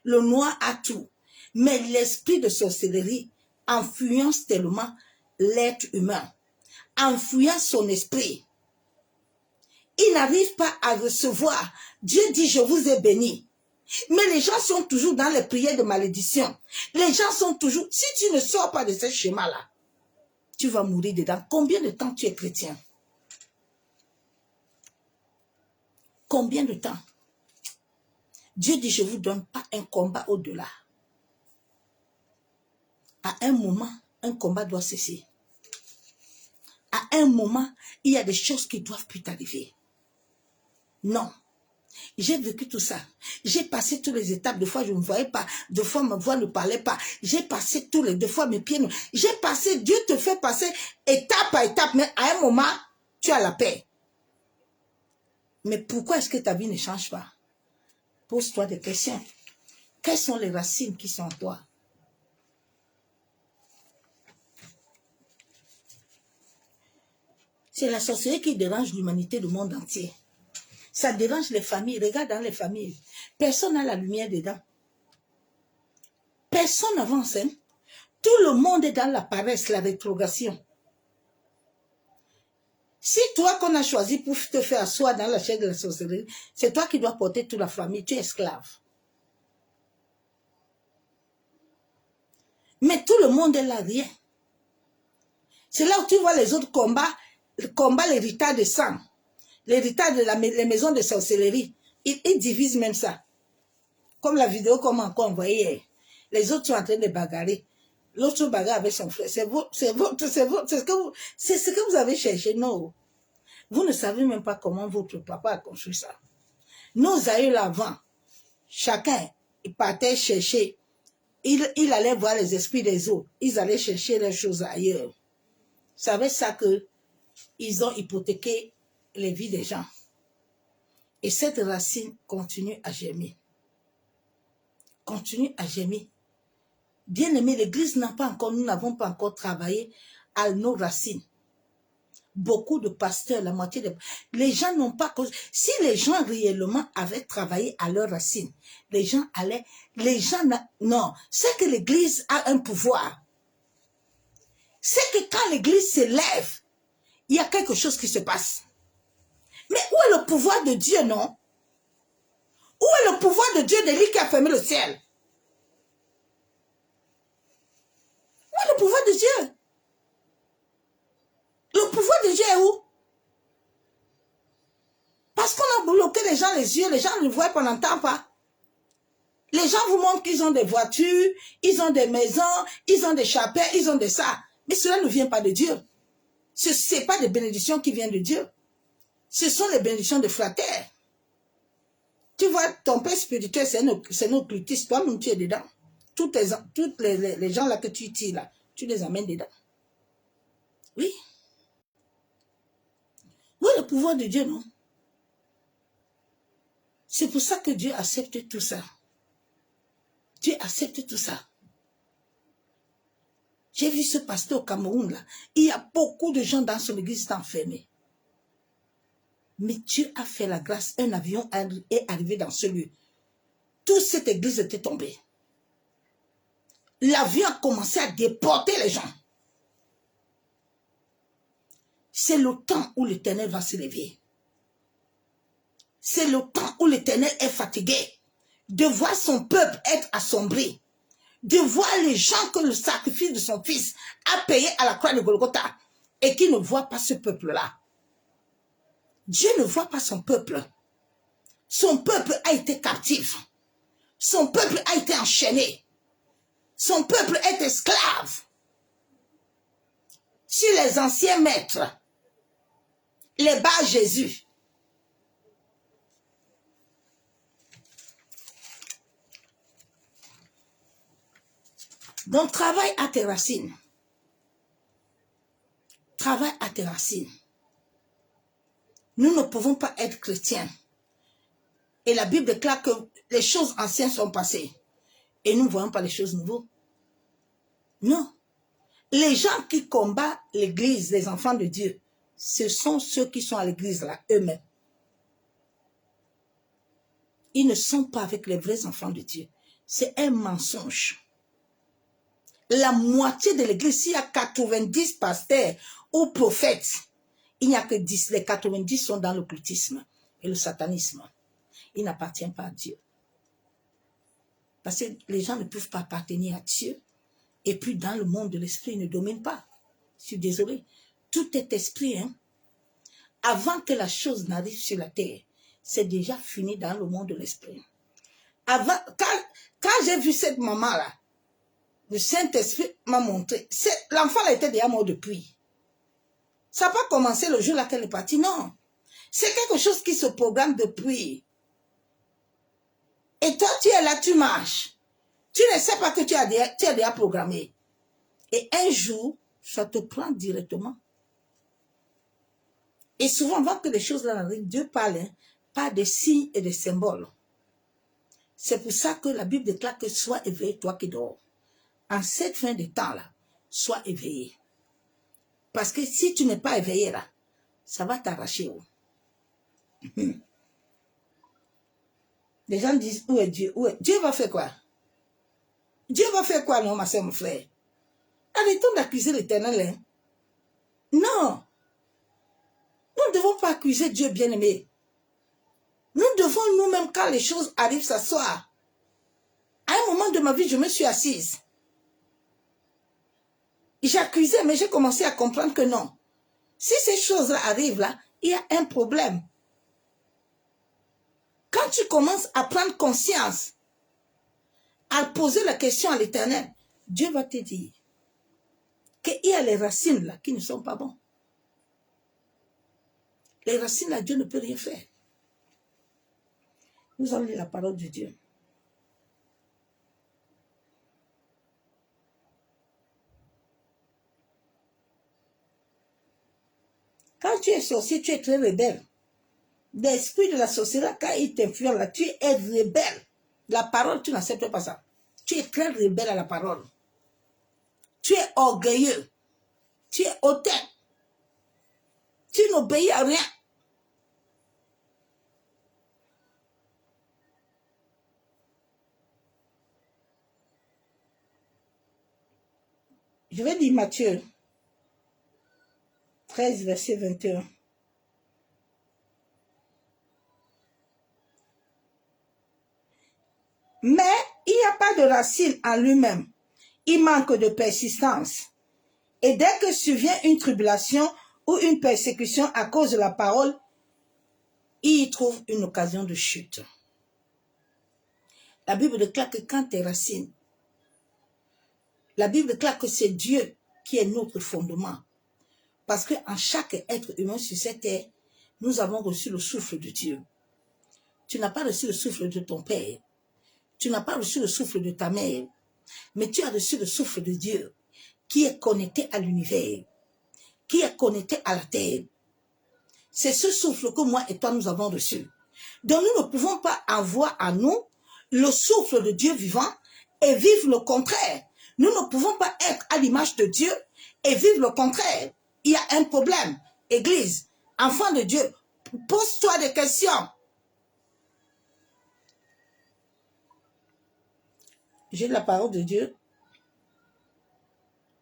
Le Noir a tout. Mais l'esprit de sorcellerie influence tellement l'être humain. Influence son esprit. Il n'arrive pas à recevoir. Dieu dit, je vous ai béni. Mais les gens sont toujours dans les prières de malédiction. Les gens sont toujours... Si tu ne sors pas de ce schéma-là, tu vas mourir dedans. Combien de temps tu es chrétien? Combien de temps? Dieu dit, je ne vous donne pas un combat au-delà. À un moment, un combat doit cesser. À un moment, il y a des choses qui doivent plus t'arriver. Non. J'ai vécu tout ça. J'ai passé toutes les étapes. Des fois, je ne me voyais pas. Des fois, ma voix ne parlait pas. J'ai passé tous les... Des fois, mes pieds... J'ai passé... Dieu te fait passer étape par étape. Mais à un moment, tu as la paix. Mais pourquoi est-ce que ta vie ne change pas? Pose-toi des questions. Quelles sont les racines qui sont en toi? C'est la sorcellerie qui dérange l'humanité du monde entier. Ça dérange les familles. Regarde dans les familles. Personne n'a la lumière dedans. Personne n'avance. Hein? Tout le monde est dans la paresse, la rétrogression. Si toi qu'on a choisi pour te faire asseoir dans la chaise de la sorcellerie, c'est toi qui dois porter toute la famille, tu es esclave. Mais tout le monde est là, rien. C'est là où tu vois les autres combattre l'héritage de sang. L'héritage de les maisons de sorcellerie. Ils divisent même ça. Comme la vidéo qu'on m'a encore envoyée hier. Les autres sont en train de bagarrer. L'autre bagarre avec son frère. C'est ce que vous avez cherché. Non. Vous ne savez même pas comment votre papa a construit ça. Nos aïeux avant, chacun il partait chercher. Il allait voir les esprits des autres. Ils allaient chercher les choses ailleurs. Vous savez ça que ils ont hypothéqué les vies des gens. Et cette racine continue à germer. Continue à germer. Bien aimé, l'église n'a pas encore, nous n'avons pas encore travaillé à nos racines. Beaucoup de pasteurs, la moitié des... Les gens n'ont pas... Si les gens réellement avaient travaillé à leurs racines, les gens allaient... Les gens... Non, c'est que l'église a un pouvoir. c'est que quand l'église se lève, il y a quelque chose qui se passe. Mais où est le pouvoir de Dieu, non? Où est le pouvoir de Dieu de lui qui a fermé le ciel? Où est le pouvoir de Dieu? Le pouvoir de Dieu est où? Parce qu'on a bloqué les gens les yeux, les gens ne voient pas, n'entendent pas. Les gens vous montrent qu'ils ont des voitures, ils ont des maisons, ils ont des chapelles, ils ont des ça. Mais cela ne vient pas de Dieu. Ce n'est pas des bénédictions qui viennent de Dieu. Ce sont les bénédictions de flatteur. Tu vois, ton père spirituel, c'est un occultiste. Toi-même, tu es dedans. Toutes les gens là que tu tires, là, tu les amènes dedans. Oui. Oui, le pouvoir de Dieu, non? C'est pour ça que Dieu accepte tout ça. Dieu accepte tout ça. J'ai vu ce pasteur au Cameroun, là. Il y a beaucoup de gens dans son église qui sont enfermés. Mais Dieu a fait la grâce. Un avion est arrivé dans ce lieu. Toute cette église était tombée. L'avion a commencé à déporter les gens. C'est le temps où l'Éternel va se lever. C'est le temps où l'Éternel est fatigué de voir son peuple être assombri, de voir les gens que le sacrifice de son fils a payé à la croix de Golgotha et qui ne voient pas ce peuple-là. Dieu ne voit pas son peuple. Son peuple a été captif. Son peuple a été enchaîné. Son peuple est esclave. Si les anciens maîtres, les bas Jésus, donc travaille à tes racines. Travaille à tes racines. Nous ne pouvons pas être chrétiens. Et la Bible déclare que les choses anciennes sont passées. Et nous ne voyons pas les choses nouvelles. Non. Les gens qui combattent l'église, les enfants de Dieu, ce sont ceux qui sont à l'église là, eux-mêmes. Ils ne sont pas avec les vrais enfants de Dieu. C'est un mensonge. La moitié de l'église, s'il y a 90 pasteurs ou prophètes, il n'y a que 10. Les 90 sont dans l'occultisme et le satanisme. Ils n'appartiennent pas à Dieu. Parce que les gens ne peuvent pas appartenir à Dieu. Et puis dans le monde de l'esprit, ils ne dominent pas. Je suis désolée. Tout est esprit. Hein? Avant que la chose n'arrive sur la terre, c'est déjà fini dans le monde de l'esprit. Avant, quand j'ai vu cette maman-là, le Saint-Esprit m'a montré. L'enfant était déjà mort depuis. Ça n'a pas commencé le jour là qu'elle est partie, non. C'est quelque chose qui se programme depuis. Et toi, tu es là, tu marches. Tu ne sais pas que tu es déjà programmé. Et un jour, ça te prend directement. Et souvent, avant que les choses là arrivent, Dieu parle, hein, par des signes et des symboles. C'est pour ça que la Bible déclare que sois éveillé, toi qui dors. En cette fin de temps-là, sois éveillé. Parce que si tu n'es pas éveillé là, ça va t'arracher. Les gens disent, où est Dieu? Où est... Dieu va faire quoi? Dieu va faire quoi, non, ma soeur, mon frère? Arrêtons d'accuser l'Éternel. Hein? Non. Nous ne devons pas accuser Dieu bien-aimé. Nous devons nous-mêmes, quand les choses arrivent, s'asseoir. À un moment de ma vie, je me suis assise. J'accusais, mais j'ai commencé à comprendre que non. Si ces choses-là arrivent là, il y a un problème. Quand tu commences à prendre conscience, à poser la question à l'Éternel, Dieu va te dire qu'il y a les racines là qui ne sont pas bonnes. Les racines là, Dieu ne peut rien faire. Nous allons lire la parole de Dieu. Quand tu es sorcier, tu es très rebelle. L'esprit de la sorcellerie, quand il t'influence là, tu es rebelle. La parole, tu n'acceptes pas ça. Tu es très rebelle à la parole. Tu es orgueilleux. Tu es hautain. Tu n'obéis à rien. Je vais dire Matthieu. 13, verset 21. Mais il n'y a pas de racine en lui-même. Il manque de persistance. Et dès que survient une tribulation ou une persécution à cause de la parole, il y trouve une occasion de chute. La Bible déclare que quand tes racines, la Bible déclare que c'est Dieu qui est notre fondement. Parce qu'en chaque être humain sur cette terre, nous avons reçu le souffle de Dieu. Tu n'as pas reçu le souffle de ton père. Tu n'as pas reçu le souffle de ta mère. Mais tu as reçu le souffle de Dieu qui est connecté à l'univers, qui est connecté à la terre. C'est ce souffle que moi et toi nous avons reçu. Donc nous ne pouvons pas avoir en nous le souffle de Dieu vivant et vivre le contraire. Nous ne pouvons pas être à l'image de Dieu et vivre le contraire. Il y a un problème. Église, enfant de Dieu, pose-toi des questions. J'ai la parole de Dieu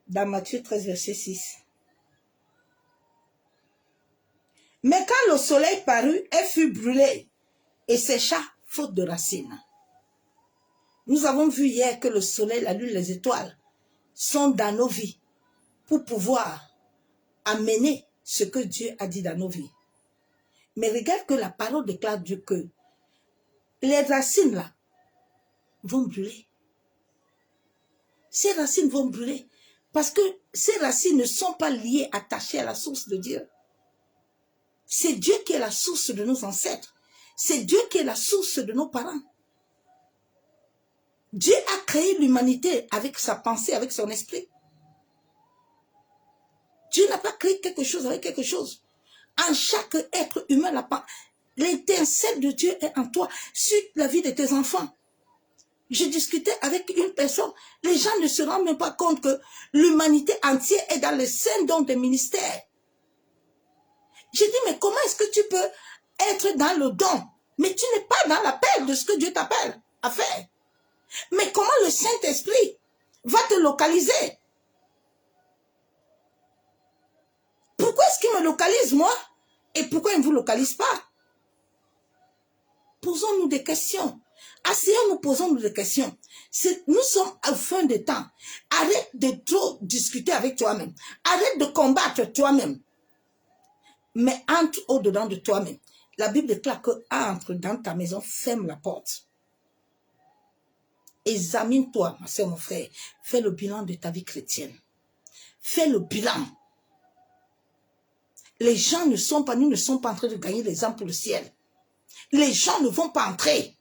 dans Matthieu 13, verset 6. Mais quand le soleil parut et fut brûlé et sécha faute de racines. Nous avons vu hier que le soleil, la lune, les étoiles sont dans nos vies pour pouvoir amener ce que Dieu a dit dans nos vies. Mais regarde que la parole déclare Dieu que les racines là vont brûler. Ces racines vont brûler parce que ces racines ne sont pas liées, attachées à la source de Dieu. C'est Dieu qui est la source de nos ancêtres. C'est Dieu qui est la source de nos parents. Dieu a créé l'humanité avec sa pensée, avec son esprit. Dieu n'a pas créé quelque chose avec quelque chose. En chaque être humain, l'étincelle de Dieu est en toi, sur la vie de tes enfants. Je discutais avec une personne, les gens ne se rendent même pas compte que l'humanité entière est dans le sein des ministères. J'ai dit, mais comment est-ce que tu peux être dans le don, mais tu n'es pas dans l'appel de ce que Dieu t'appelle à faire? Mais comment le Saint-Esprit va te localiser? Pourquoi est-ce qu'il me localise, moi? Et pourquoi il ne vous localise pas? Posons-nous des questions. Asseyons-nous, posons-nous des questions. Nous sommes à fin de temps. Arrête de trop discuter avec toi-même. Arrête de combattre toi-même. Mais entre au-dedans de toi-même. La Bible déclare que entre dans ta maison, ferme la porte. Examine-toi, ma soeur, mon frère. Fais le bilan de ta vie chrétienne. Fais le bilan. Les gens ne sont pas, nous ne sommes pas en train de gagner les âmes pour le ciel. Les gens ne vont pas entrer.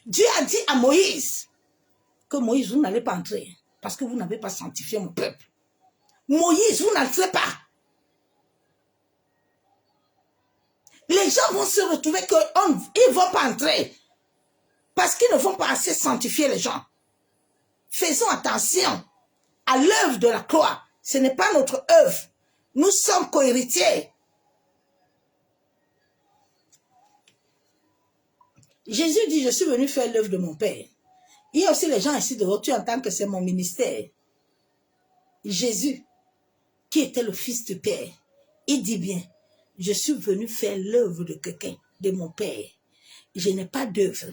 Dieu a dit à Moïse que Moïse, vous n'allez pas entrer parce que vous n'avez pas sanctifié mon peuple. Moïse, vous n'entrez pas. Les gens vont se retrouver qu'ils ne vont pas entrer parce qu'ils ne vont pas assez sanctifier les gens. Faisons attention à l'œuvre de la croix. Ce n'est pas notre œuvre. Nous sommes co-héritiers. Jésus dit, je suis venu faire l'œuvre de mon Père. Il y a aussi les gens ici dehors, tu entends que c'est mon ministère. Jésus, qui était le fils du Père, il dit bien, je suis venu faire l'œuvre de quelqu'un, de mon Père. Je n'ai pas d'œuvre.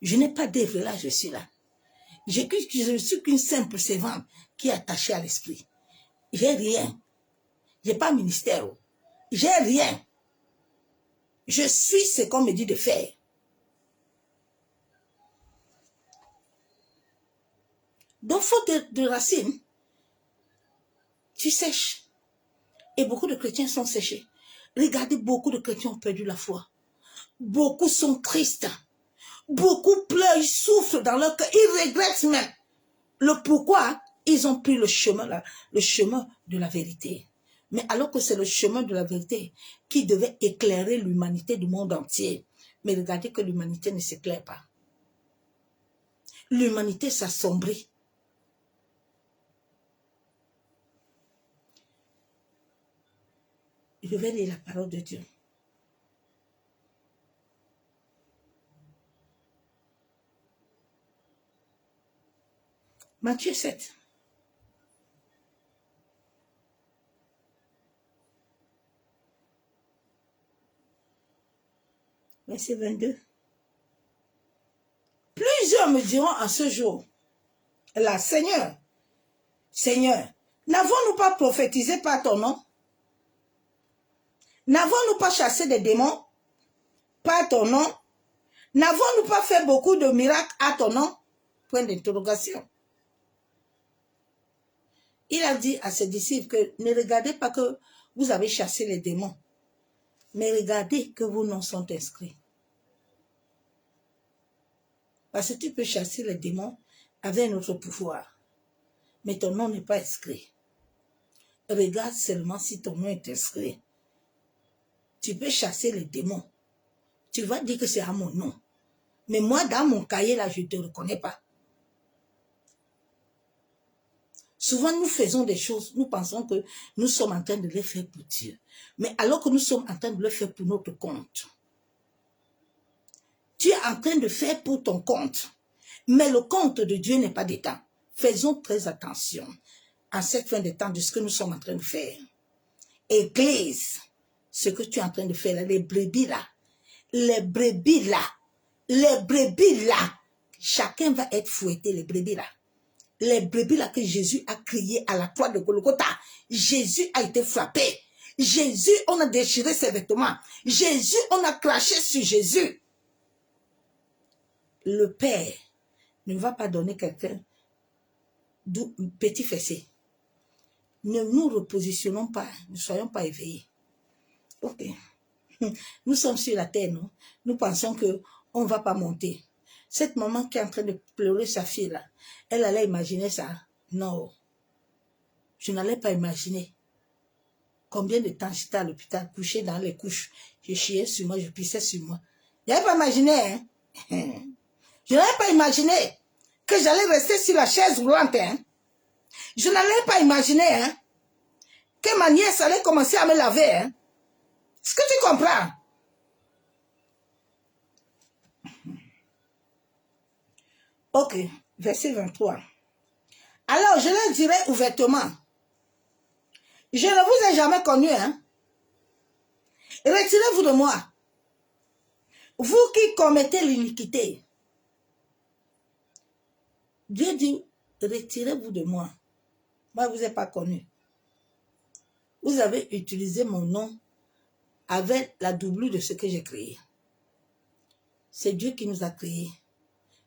Je n'ai pas d'œuvre, là je suis là. Je ne suis qu'une simple servante qui est attachée à l'esprit. J'ai rien. Je n'ai pas de ministère. J'ai rien. Je suis ce qu'on me dit de faire. Donc, faute de racines, tu sèches. Et beaucoup de chrétiens sont séchés. Regardez, beaucoup de chrétiens ont perdu la foi. Beaucoup sont tristes. Beaucoup pleurent, ils souffrent dans leur cœur. Ils regrettent même le pourquoi ils ont pris le chemin de la vérité. Mais alors que c'est le chemin de la vérité qui devait éclairer l'humanité du monde entier. Mais regardez que l'humanité ne s'éclaire pas. L'humanité s'assombrit. Je vais lire la parole de Dieu. Matthieu 7. Verset 22. Plusieurs me diront à ce jour, là, Seigneur, Seigneur, n'avons-nous pas prophétisé par ton nom? N'avons-nous pas chassé des démons par ton nom? N'avons-nous pas fait beaucoup de miracles à ton nom? Point d'interrogation. Il a dit à ses disciples que ne regardez pas que vous avez chassé les démons, mais regardez que vos noms sont inscrits. Parce que tu peux chasser les démons avec notre pouvoir, mais ton nom n'est pas inscrit. Regarde seulement si ton nom est inscrit. Tu peux chasser les démons. Tu vas dire que c'est à mon nom. Mais moi, dans mon cahier, là, je ne te reconnais pas. Souvent, nous faisons des choses, nous pensons que nous sommes en train de les faire pour Dieu. Mais alors que nous sommes en train de le faire pour notre compte. Tu es en train de faire pour ton compte. Mais le compte de Dieu n'est pas dedans. Faisons très attention à cette fin de temps de ce que nous sommes en train de faire. Église, ce que tu es en train de faire là, les brebis là, les brebis là, les brebis là, chacun va être fouetté, les brebis là. Les brebis là que Jésus a crié à la croix de Golgotha. Jésus a été frappé. Jésus, on a déchiré ses vêtements. Jésus, on a craché sur Jésus. Le Père ne va pas donner quelqu'un petit fessé. Ne nous repositionnons pas, ne soyons pas éveillés. Ok. Nous sommes sur la terre, non? Nous pensons qu'on ne va pas monter. Cette maman qui est en train de pleurer sa fille là, elle allait imaginer ça. Non. Je n'allais pas imaginer. Combien de temps j'étais à l'hôpital, couché dans les couches. Je chiais sur moi, je pissais sur moi. Je n'avais pas imaginé, hein? Je n'avais pas imaginé que j'allais rester sur la chaise roulante, hein? Je n'allais pas imaginer, hein, que ma nièce allait commencer à me laver, hein? Est-ce que tu comprends? Ok, verset 23. Alors, je leur dirai ouvertement, je ne vous ai jamais connu, hein? Retirez-vous de moi. Vous qui commettez l'iniquité. Dieu dit, retirez-vous de moi. Moi, je ne vous ai pas connu. Vous avez utilisé mon nom avec la doublure de ce que j'ai créé. C'est Dieu qui nous a créés.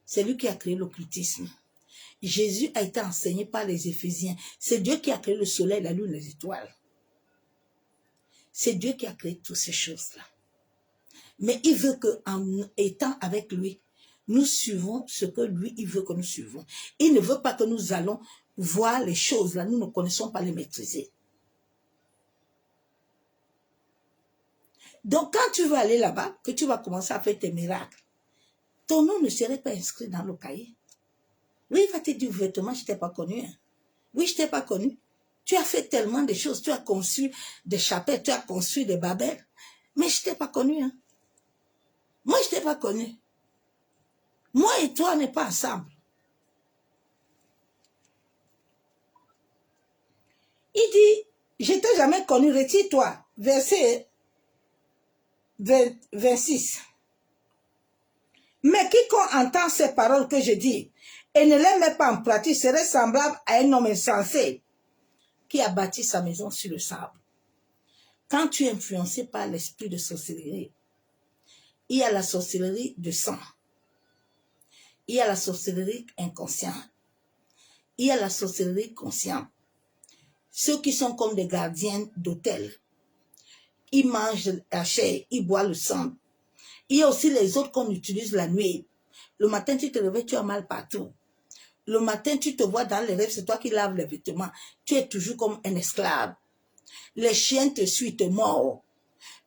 C'est lui qui a créé l'occultisme. Jésus a été enseigné par les Éphésiens. C'est Dieu qui a créé le soleil, la lune, les étoiles. C'est Dieu qui a créé toutes ces choses-là. Mais il veut qu'en étant avec lui, nous suivons ce que lui, il veut que nous suivons. Il ne veut pas que nous allons voir les choses là, nous ne connaissons pas les maîtriser. Donc quand tu vas aller là-bas, que tu vas commencer à faire tes miracles, ton nom ne serait pas inscrit dans le cahier. Oui, il va te dire ouvertement, je ne t'ai pas connu. Hein. Oui, je ne t'ai pas connu. Tu as fait tellement de choses, tu as conçu des chapelles, tu as construit des babelles, mais je ne t'ai pas connu. Hein. Moi, je ne t'ai pas connu. Moi et toi, on n'est pas ensemble. Il dit, je ne t'ai jamais connu, retire-toi. Verset 26. Mais quiconque entend ces paroles que je dis et ne les met pas en pratique serait semblable à un homme insensé qui a bâti sa maison sur le sable. Quand tu es influencé par l'esprit de sorcellerie, il y a la sorcellerie de sang, il y a la sorcellerie inconsciente, il y a la sorcellerie consciente. Ceux qui sont comme des gardiens d'hôtel, ils mangent la chair, ils boivent le sang. Il y a aussi les autres qu'on utilise la nuit. Le matin, tu te réveilles, tu as mal partout. Le matin, tu te vois dans les rêves, c'est toi qui laves les vêtements. Tu es toujours comme un esclave. Les chiens te suivent, te mordent.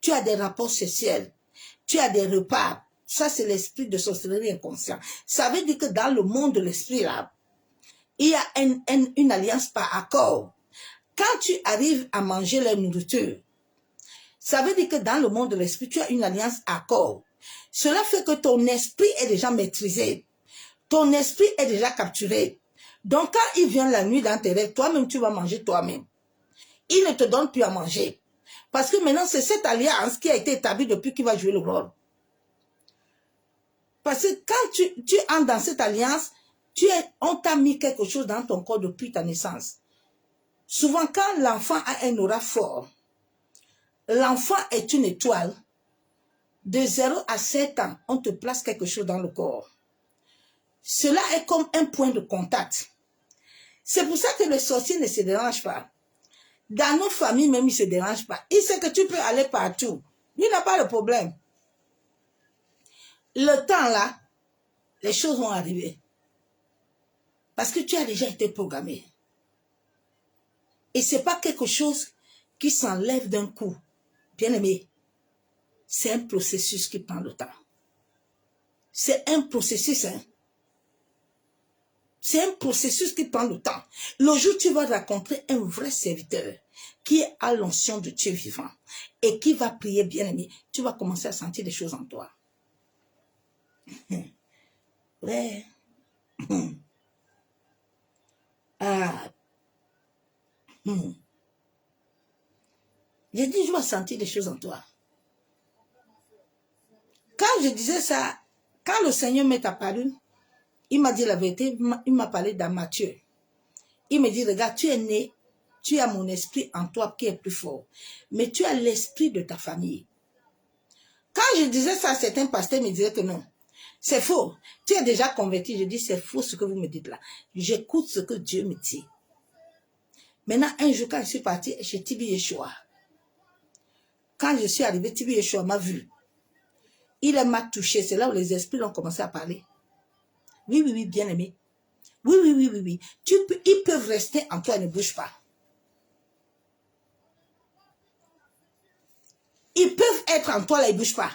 Tu as des rapports sexuels. Tu as des repas. Ça, c'est l'esprit de sorcellerie inconscient. Ça veut dire que dans le monde de l'esprit, là, il y a une alliance par accord. Quand tu arrives à manger la nourriture, ça veut dire que dans le monde de l'esprit, tu as une alliance accord. Cela fait que ton esprit est déjà maîtrisé. Ton esprit est déjà capturé. Donc, quand il vient la nuit dans tes rêves, toi-même, tu vas manger toi-même. Il ne te donne plus à manger. Parce que maintenant, c'est cette alliance qui a été établie depuis qu'il va jouer le rôle. Parce que quand tu entres dans cette alliance, on t'a mis quelque chose dans ton corps depuis ta naissance. Souvent, quand l'enfant a un aura fort, l'enfant est une étoile. De 0 à 7 ans, on te place quelque chose dans le corps. Cela est comme un point de contact. C'est pour ça que le sorcier ne se dérange pas. Dans nos familles même, il ne se dérange pas. Il sait que tu peux aller partout. Il n'a pas de problème. Le temps là, les choses vont arriver. Parce que tu as déjà été programmé. Et ce n'est pas quelque chose qui s'enlève d'un coup. Bien aimé, c'est un processus qui prend le temps. C'est un processus, hein. C'est un processus qui prend le temps. Le jour où tu vas rencontrer un vrai serviteur qui a l'onction de Dieu vivant et qui va prier, bien aimé, tu vas commencer à sentir des choses en toi. Ouais. Ah. J'ai dit, je vais sentir des choses en toi. Quand je disais ça, quand le Seigneur m'est apparu, il m'a dit la vérité, il m'a parlé dans Matthieu. Il me dit, regarde, tu es né, tu as mon esprit en toi qui est plus fort, mais tu as l'esprit de ta famille. Quand je disais ça, certains pasteurs me disaient que non, c'est faux. Tu es déjà converti. Je dis, c'est faux ce que vous me dites là. J'écoute ce que Dieu me dit. Maintenant, un jour, quand je suis partie chez Tibi Yeshua, quand je suis arrivée, Tibi Yeshua m'a vu. Il m'a touché. C'est là où les esprits ont commencé à parler. Oui, oui, oui, bien aimé. Oui, oui, oui, oui, oui. Ils peuvent rester en toi et ne bougent pas. Ils peuvent être en toi là, ils ne bougent pas.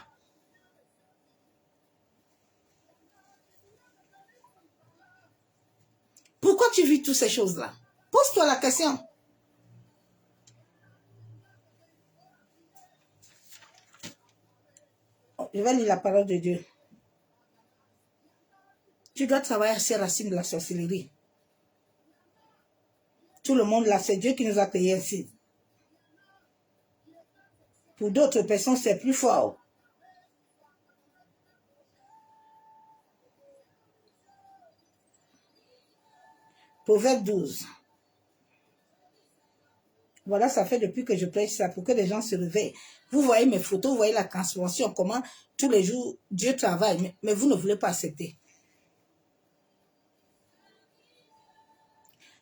Pourquoi tu vis toutes ces choses-là? Pose-toi la question. Je vais lire la parole de Dieu. Tu dois travailler à ces racines de la sorcellerie. Tout le monde là, c'est Dieu qui nous a créés ainsi. Pour d'autres personnes, c'est plus fort. Proverbe 12. Voilà, ça fait depuis que je prêche ça, pour que les gens se réveillent. Vous voyez mes photos, vous voyez la transformation, comment tous les jours Dieu travaille, mais vous ne voulez pas accepter.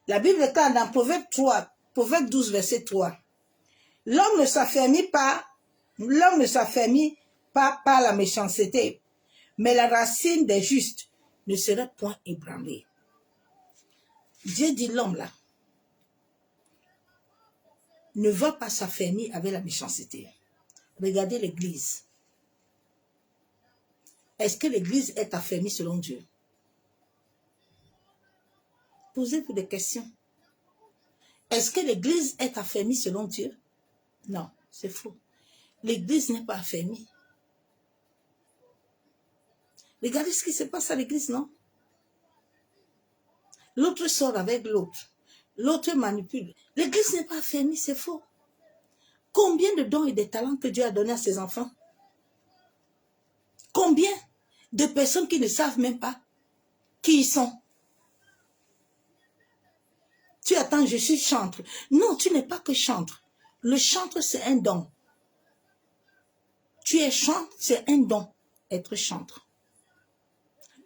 La Bible est claire dans Proverbe 3, Proverbe 12, verset 3. L'homme ne s'affermit pas par la méchanceté, mais la racine des justes ne serait point ébranlée. Dieu dit l'homme là ne va pas s'affermir avec la méchanceté. Regardez l'église. Est-ce que l'église est affermie selon Dieu? Posez-vous des questions. Est-ce que l'église est affermie selon Dieu? Non, c'est faux. L'église n'est pas affermie. Regardez ce qui se passe à l'église, non? L'autre sort avec l'autre. L'autre manipule. L'église n'est pas affermie, c'est faux. Combien de dons et de talents que Dieu a donnés à ses enfants? Combien de personnes qui ne savent même pas qui ils sont? Tu attends, je suis chantre. Non, tu n'es pas que chantre. Le chantre, c'est un don. Tu es chantre, c'est un don, être chantre.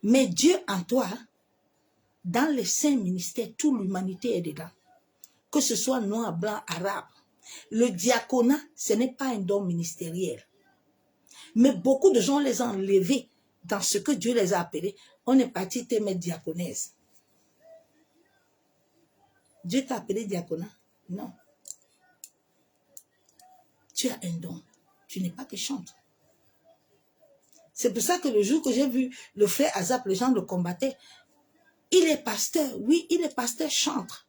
Mais Dieu en toi, dans les saints ministères, toute l'humanité est dedans. Que ce soit noir, blanc, arabe. Le diaconat, ce n'est pas un don ministériel. Mais beaucoup de gens les ont enlevés dans ce que Dieu les a appelés. On est parti te mettre diaconesse. Dieu t'a appelé diaconat? Non. Tu as un don. Tu n'es pas que chantre. C'est pour ça que le jour que j'ai vu le frère Azap, les gens le combattaient. Il est pasteur. Oui, il est pasteur chantre.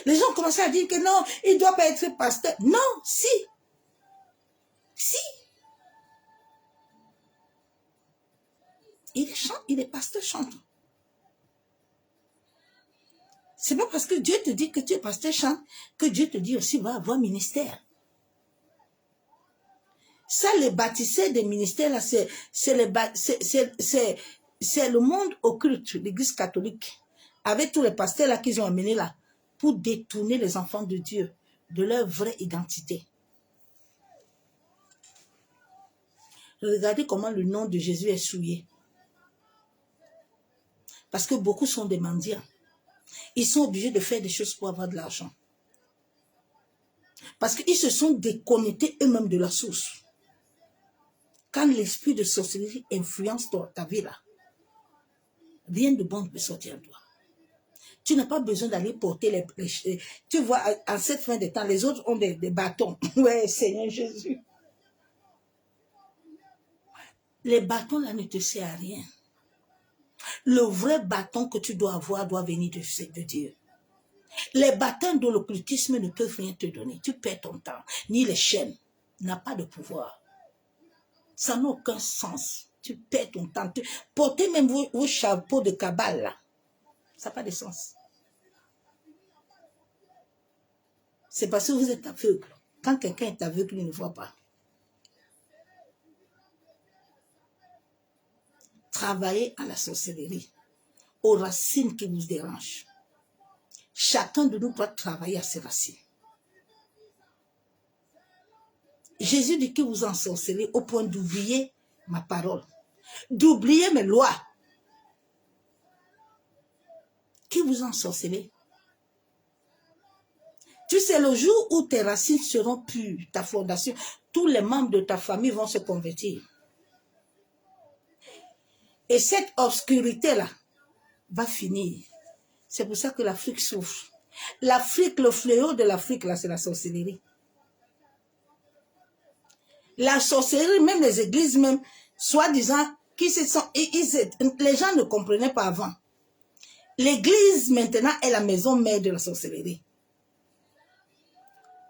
Les gens commençaient à dire que non, il ne doit pas être pasteur. Non, si. Si. Il est pasteur chantre. Ce n'est pas parce que Dieu te dit que tu es pasteur chantre que Dieu te dit aussi va avoir ministère. Ça, les bâtisseurs des ministères, là, c'est le monde occulte, l'église catholique, avec tous les pasteurs là qu'ils ont amenés là, pour détourner les enfants de Dieu de leur vraie identité. Regardez comment le nom de Jésus est souillé. Parce que beaucoup sont des mendiants. Ils sont obligés de faire des choses pour avoir de l'argent. Parce qu'ils se sont déconnectés eux-mêmes de la source. Quand l'esprit de sorcellerie influence ta vie là, rien de bon ne peut sortir de toi. Tu n'as pas besoin d'aller porter les... Tu vois, en cette fin de temps, les autres ont des bâtons. Ouais, Seigneur Jésus. Les bâtons là ne te servent à rien. Le vrai bâton que tu dois avoir doit venir de Dieu. Les bâtons de l'occultisme ne peuvent rien te donner. Tu perds ton temps. Ni les chaînes. N'a pas de pouvoir. Ça n'a aucun sens. Tu perds ton temps. Portez même vos chapeaux de cabale là. Ça n'a pas de sens. C'est parce que vous êtes aveugle. Quand quelqu'un est aveugle, il ne voit pas. Travaillez à la sorcellerie, aux racines qui vous dérangent. Chacun de nous doit travailler à ses racines. Jésus dit que vous ensorcelez au point d'oublier ma parole, d'oublier mes lois. Qui vous ensorcelez? Tu sais, le jour où tes racines seront pures, ta fondation, tous les membres de ta famille vont se convertir. Et cette obscurité-là va finir. C'est pour ça que l'Afrique souffre. L'Afrique, le fléau de l'Afrique, là, c'est la sorcellerie. La sorcellerie, même les églises, même, soi-disant, les gens ne comprenaient pas avant. L'église, maintenant, est la maison mère de la sorcellerie.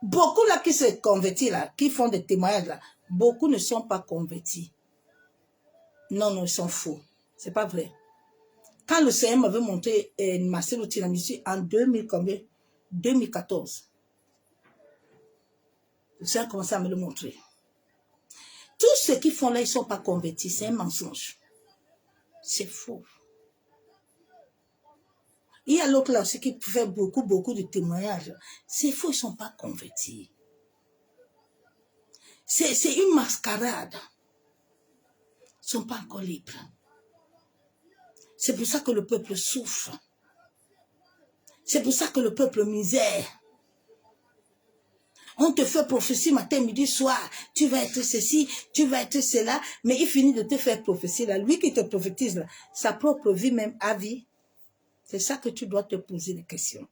Beaucoup, là, qui se convertissent, là, qui font des témoignages, là, beaucoup ne sont pas convertis. Non, non, ils sont faux. C'est pas vrai. Quand le Seigneur m'avait montré Marcelo Tiramisu en 2014, le Seigneur a commencé à me le montrer. Tous ceux qui font là, ils ne sont pas convertis. C'est un mensonge. C'est faux. Il y a l'autre là aussi qui fait beaucoup de témoignages. C'est faux, ils ne sont pas convertis. C'est une mascarade. Ils ne sont pas encore libres. C'est pour ça que le peuple souffre. C'est pour ça que le peuple misère. On te fait prophétie matin, midi, soir. Tu vas être ceci, tu vas être cela. Mais il finit de te faire prophétie là. Lui qui te prophétise là, sa propre vie même à vie. C'est ça que tu dois te poser des questions.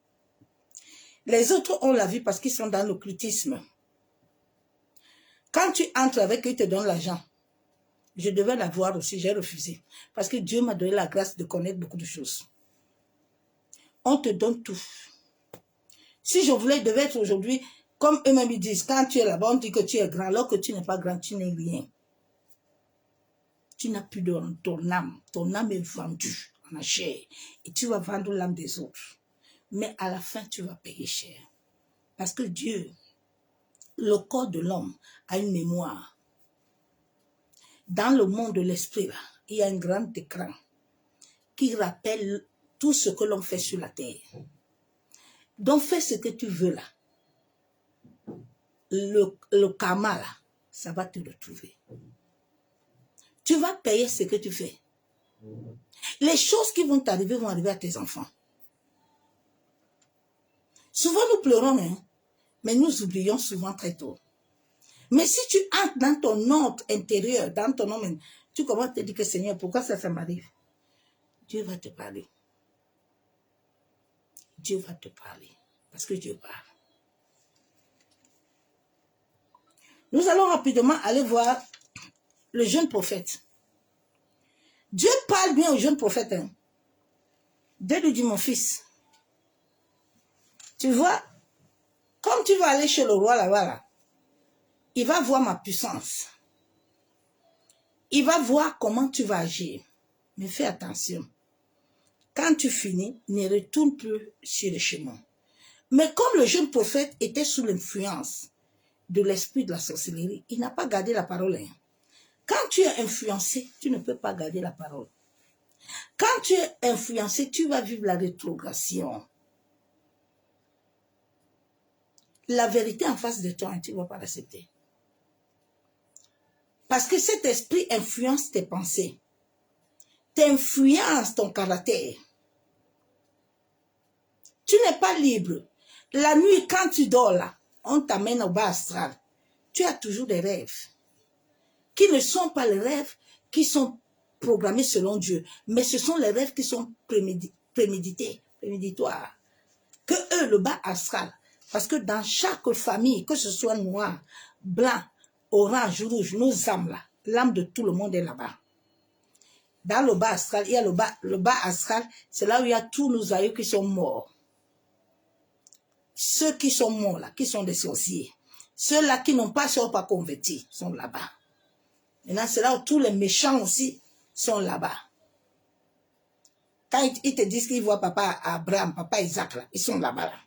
Les autres ont la vie parce qu'ils sont dans l'occultisme. Quand tu entres avec eux, ils te donnent l'argent. Je devais l'avoir aussi, j'ai refusé. Parce que Dieu m'a donné la grâce de connaître beaucoup de choses. On te donne tout. Si je voulais, je devais être aujourd'hui, comme eux-mêmes ils disent, quand tu es là-bas, on dit que tu es grand. Alors que tu n'es pas grand, tu n'es rien. Tu n'as plus de ton âme. Ton âme est vendue en la chair. Et tu vas vendre l'âme des autres. Mais à la fin, tu vas payer cher. Parce que Dieu, le corps de l'homme, a une mémoire. Dans le monde de l'esprit, là, il y a un grand écran qui rappelle tout ce que l'on fait sur la terre. Donc, fais ce que tu veux là. Le karma là, ça va te retrouver. Tu vas payer ce que tu fais. Les choses qui vont t'arriver vont arriver à tes enfants. Souvent, nous pleurons, hein, mais nous oublions souvent très tôt. Mais si tu entres dans ton ordre intérieur, dans ton homme, tu commences à te dire que Seigneur, pourquoi ça m'arrive? Dieu va te parler. Dieu va te parler. Parce que Dieu parle. Nous allons rapidement aller voir le jeune prophète. Dieu parle bien au jeune prophète. Hein. Dieu lui dit, mon fils, tu vois, comme tu vas aller chez le roi là-bas, là, il va voir ma puissance. Il va voir comment tu vas agir. Mais fais attention. Quand tu finis, ne retourne plus sur le chemin. Mais comme le jeune prophète était sous l'influence de l'esprit de la sorcellerie, il n'a pas gardé la parole. Hein. Quand tu es influencé, tu ne peux pas garder la parole. Quand tu es influencé, tu vas vivre la rétrogradation. La vérité en face de toi, tu ne vas pas l'accepter. Parce que cet esprit influence tes pensées, t'influence ton caractère. Tu n'es pas libre. La nuit, quand tu dors là, on t'amène au bas astral. Tu as toujours des rêves qui ne sont pas les rêves qui sont programmés selon Dieu, mais ce sont les rêves qui sont préméditoires. Que eux, le bas astral, parce que dans chaque famille, que ce soit noir, blanc, orange, rouge, nos âmes là, l'âme de tout le monde est là-bas. Dans le bas astral, il y a le bas astral, c'est là où il y a tous nos aïeux qui sont morts. Ceux qui sont morts là, qui sont des sorciers, ceux-là qui n'ont pas, sont pas convertis, sont là-bas. Maintenant, c'est là où tous les méchants aussi sont là-bas. Quand ils te disent qu'ils voient papa Abraham, papa Isaac, là, ils sont là-bas. Là.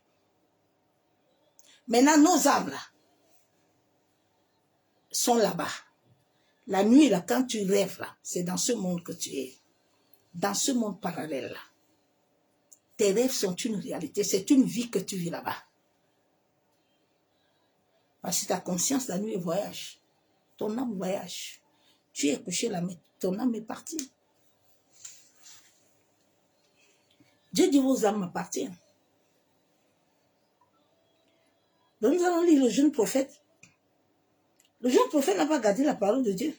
Maintenant, nos âmes là, sont là-bas. La nuit, là, quand tu rêves, là, c'est dans ce monde que tu es. Dans ce monde parallèle, là. Tes rêves sont une réalité. C'est une vie que tu vis là-bas. Parce que ta conscience, la nuit, voyage. Ton âme voyage. Tu es couché là, mais ton âme est partie. Dieu dit, vos âmes m'appartiennent. Donc nous allons lire le jeune prophète. Le jeune prophète n'a pas gardé la parole de Dieu.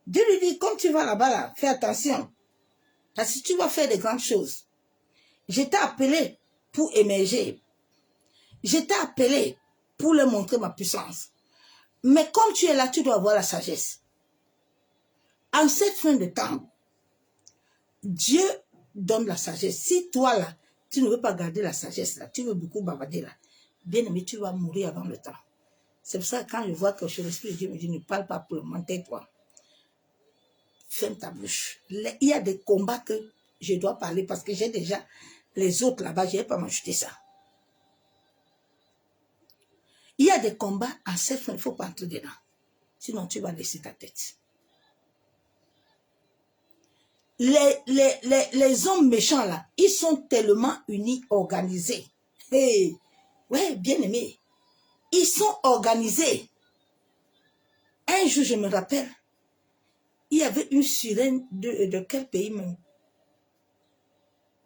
Dieu lui dit, comme tu vas là-bas, là, fais attention. Parce que tu vas faire de grandes choses. Je t'ai appelé pour émerger. Je t'ai appelé pour leur montrer ma puissance. Mais comme tu es là, tu dois avoir la sagesse. En cette fin de temps, Dieu donne la sagesse. Si toi, là, tu ne veux pas garder la sagesse, là, tu veux beaucoup bavarder, là, bien aimé, tu vas mourir avant le temps. C'est pour ça que quand je vois que l'Esprit de Dieu me dit, ne parle pas pour le moment, tais-toi. Ferme ta bouche. Il y a des combats que je dois parler parce que j'ai déjà les autres là-bas, je ne vais pas m'ajouter ça. Il y a des combats en cette fin, il ne faut pas entrer dedans. Sinon, tu vas laisser ta tête. Les hommes méchants là, ils sont tellement unis, organisés. Hey, ouais, bien aimé. Ils sont organisés. Un jour, je me rappelle, il y avait une sirène de quel pays même?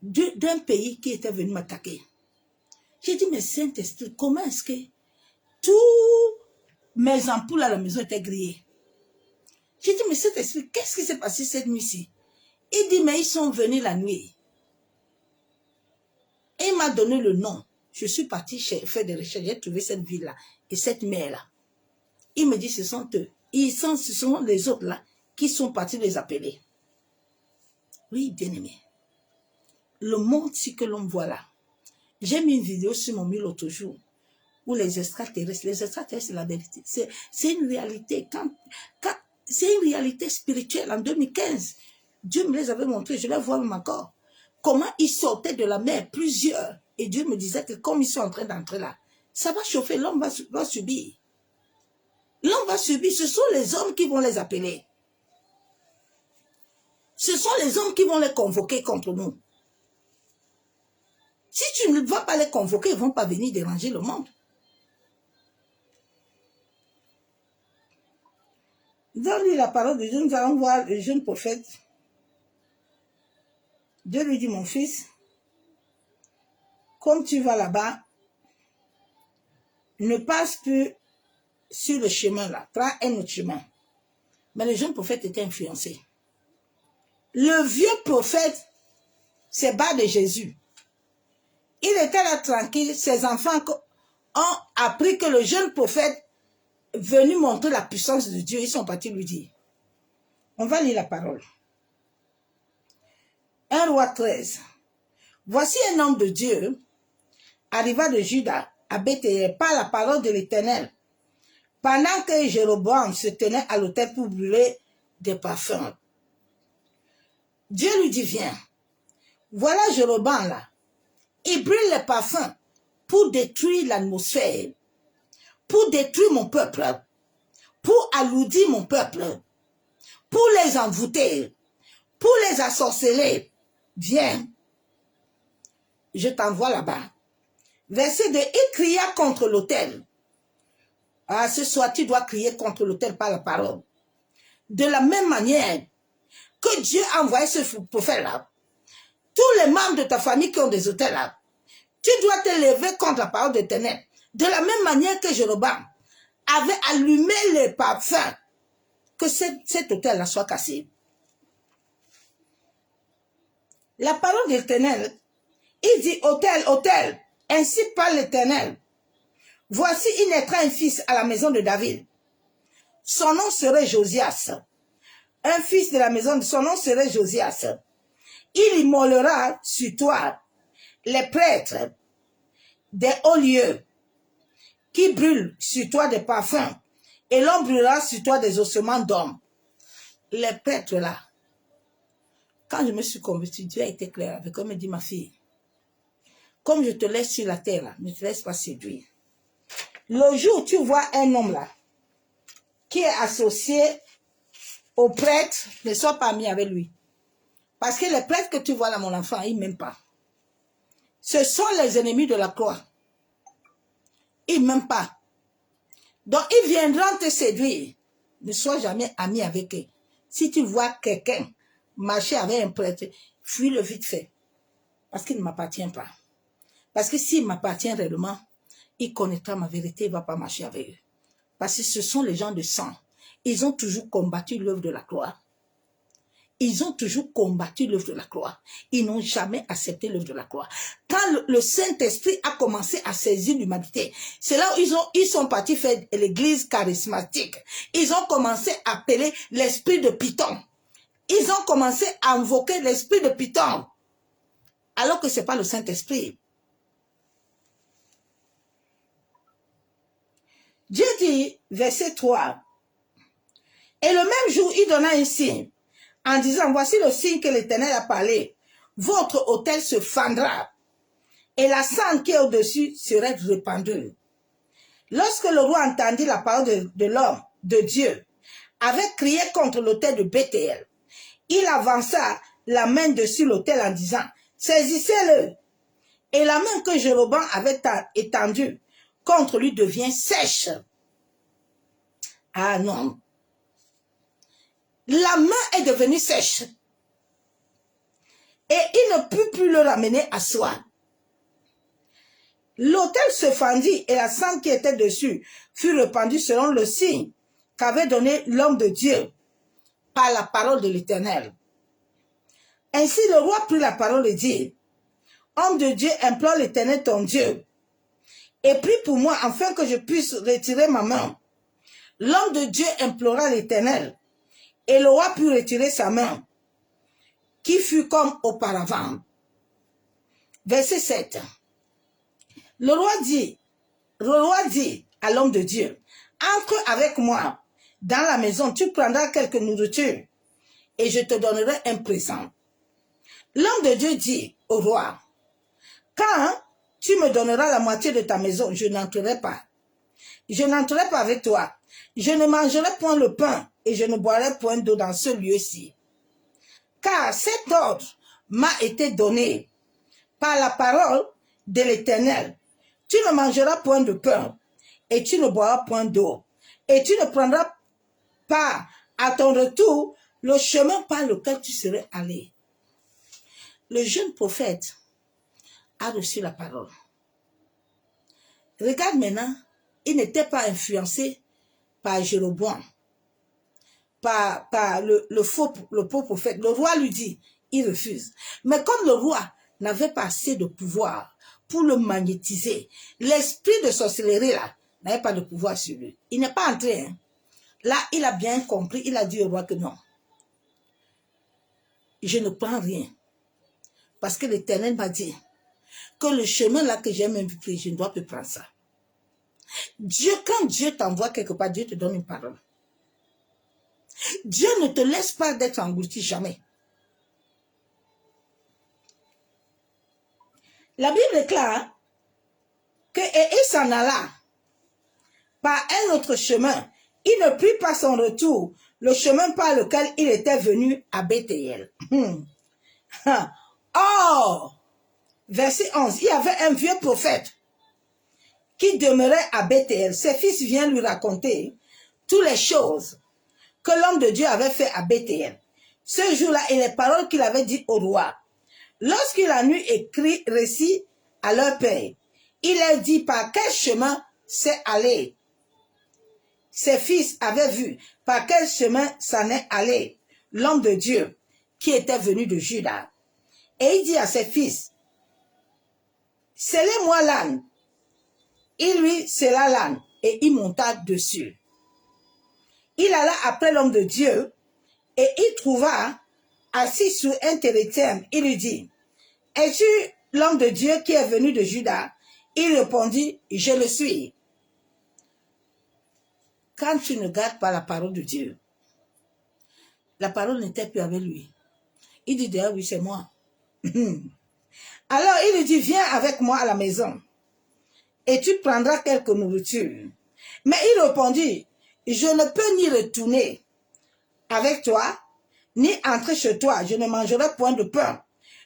D'un pays qui était venu m'attaquer. J'ai dit, mais Saint-Esprit, comment est-ce que tous mes ampoules à la maison étaient grillées? J'ai dit, mais Saint-Esprit, qu'est-ce qui s'est passé cette nuit-ci? Il dit, mais ils sont venus la nuit. Et il m'a donné le nom. Je suis partie faire des recherches, j'ai trouvé cette ville-là et cette mer-là. Il me dit, ce sont eux. Ce sont les autres là qui sont partis les appeler. Oui, bien aimé. Le monde, si que l'on voit là. J'ai mis une vidéo sur mon mur l'autre jour où les extraterrestres, c'est la vérité. C'est une réalité. C'est une réalité spirituelle. En 2015, Dieu me les avait montrés, je les vois même encore. Comment ils sortaient de la mer, plusieurs. Et Dieu me disait que comme ils sont en train d'entrer là, ça va chauffer, l'homme va subir. L'homme va subir, ce sont les hommes qui vont les appeler. Ce sont les hommes qui vont les convoquer contre nous. Si tu ne vas pas les convoquer, ils ne vont pas venir déranger le monde. Dans la parole de Dieu, nous allons voir le jeune prophète. Dieu lui dit, mon fils, comme tu vas là-bas, ne passe plus sur le chemin là, prends un autre chemin. Mais le jeune prophète était influencé. Le vieux prophète, c'est bas de Jésus. Il était là tranquille, ses enfants ont appris que le jeune prophète venu montrer la puissance de Dieu, ils sont partis lui dire. On va lire la parole. 1 Roi 13. Voici un homme de Dieu, arriva de Juda, à Bethléem, par la parole de l'Éternel, pendant que Jéroboam se tenait à l'autel pour brûler des parfums. Dieu lui dit, viens. Voilà Jéroboam là. Il brûle les parfums pour détruire l'atmosphère, pour détruire mon peuple, pour alourdir mon peuple, pour les envoûter, pour les assorceler. Viens, je t'envoie là-bas. Verset 2, il cria contre l'autel. Ah, ce soir, tu dois crier contre l'autel par la parole. De la même manière que Dieu a envoyé ce prophète-là, tous les membres de ta famille qui ont des autels là, tu dois te lever contre la parole de l'Éternel. De la même manière que Jéroboam avait allumé les parfums, que cet autel-là soit cassé. La parole de l'Éternel, il dit autel, autel, ainsi parle l'Éternel. Voici, il naîtra un fils à la maison de David. Son nom serait Josias. Un fils de la maison de son nom serait Josias. Il immolera sur toi les prêtres des hauts lieux qui brûlent sur toi des parfums et l'on brûlera sur toi des ossements d'hommes. Les prêtres là, quand je me suis convertie, Dieu a été clair avec eux, il me dit ma fille, comme je te laisse sur la terre là, ne te laisse pas séduire. Le jour où tu vois un homme là, qui est associé au prêtre, ne sois pas ami avec lui. Parce que les prêtres que tu vois là, mon enfant, ils m'aiment pas. Ce sont les ennemis de la croix. Ils m'aiment pas. Donc, ils viendront te séduire. Ne sois jamais ami avec eux. Si tu vois quelqu'un marcher avec un prêtre, fuis-le vite fait. Parce qu'il ne m'appartient pas. Parce que s'il m'appartient réellement, il connaîtra ma vérité, il ne va pas marcher avec eux. Parce que ce sont les gens de sang. Ils ont toujours combattu l'œuvre de la croix. Ils ont toujours combattu l'œuvre de la croix. Ils n'ont jamais accepté l'œuvre de la croix. Quand le Saint-Esprit a commencé à saisir l'humanité, c'est là où ils sont partis faire l'église charismatique. Ils ont commencé à appeler l'esprit de Python. Ils ont commencé à invoquer l'esprit de Python. Alors que ce n'est pas le Saint-Esprit. Dieu dit, verset 3, « Et le même jour, il donna un signe, en disant, voici le signe que l'Éternel a parlé. Votre autel se fendra, et la cendre qui est au-dessus serait répandue. » Lorsque le roi entendit la parole de l'homme, de Dieu, avait crié contre l'autel de Béthéel, il avança la main dessus l'autel en disant, « Saisissez-le » Et la main que Jéroboam avait étendue contre lui devient sèche. Ah non. La main est devenue sèche. Et il ne put plus le ramener à soi. L'autel se fendit et la cendre qui était dessus fut répandue selon le signe qu'avait donné l'homme de Dieu par la parole de l'Éternel. Ainsi le roi prit la parole et dit, « Homme de Dieu, implore l'Éternel ton Dieu, et prie pour moi afin que je puisse retirer ma main. » L'homme de Dieu implora l'Éternel, et le roi put retirer sa main, qui fut comme auparavant. Verset 7. Le roi dit à l'homme de Dieu, « Entre avec moi dans la maison, tu prendras quelque nourriture, et je te donnerai un présent. » L'homme de Dieu dit au roi, « Quand tu me donneras la moitié de ta maison, je n'entrerai pas. Je n'entrerai pas avec toi. Je ne mangerai point le pain et je ne boirai point d'eau dans ce lieu-ci. Car cet ordre m'a été donné par la parole de l'Éternel. Tu ne mangeras point de pain et tu ne boiras point d'eau. Et tu ne prendras pas à ton retour le chemin par lequel tu serais allé. » Le jeune prophète a reçu la parole. Regarde maintenant, il n'était pas influencé par Jéroboam, par le faux prophète. Le roi lui dit, il refuse. Mais comme le roi n'avait pas assez de pouvoir pour le magnétiser, l'esprit de sorcellerie là n'avait pas de pouvoir sur lui. Il n'est pas entré. Hein. Là, il a bien compris, il a dit au roi que non. Je ne prends rien. Parce que l'Éternel m'a dit que le chemin là que j'ai même pris, je ne dois plus prendre ça. Dieu, quand Dieu t'envoie quelque part, Dieu te donne une parole. Dieu ne te laisse pas d'être englouti jamais. La Bible déclare que et il s'en alla par un autre chemin. Il ne prit pas son retour, le chemin par lequel il était venu à Bethel. Or, verset 11, il y avait un vieux prophète qui demeurait à Bethel. Ses fils viennent lui raconter toutes les choses que l'homme de Dieu avait fait à Bethel. Ce jour-là, et les paroles qu'il avait dites au roi. Lorsqu'il en eut écrit récit à leur père, il leur dit par quel chemin c'est allé. Ses fils avaient vu par quel chemin s'en est allé l'homme de Dieu qui était venu de Juda. Et il dit à ses fils, scellez-moi l'âne. Il lui scella l'âne et il monta dessus. Il alla après l'homme de Dieu et il trouva assis sur un téléthème. Il lui dit, es-tu l'homme de Dieu qui est venu de Juda? Il répondit, je le suis. Quand tu ne gardes pas la parole de Dieu, la parole n'était plus avec lui. Il dit, ah oui, c'est moi. Alors il lui dit, viens avec moi à la maison et tu prendras quelque nourriture. Mais il répondit, je ne peux ni retourner avec toi, ni entrer chez toi. Je ne mangerai point de pain.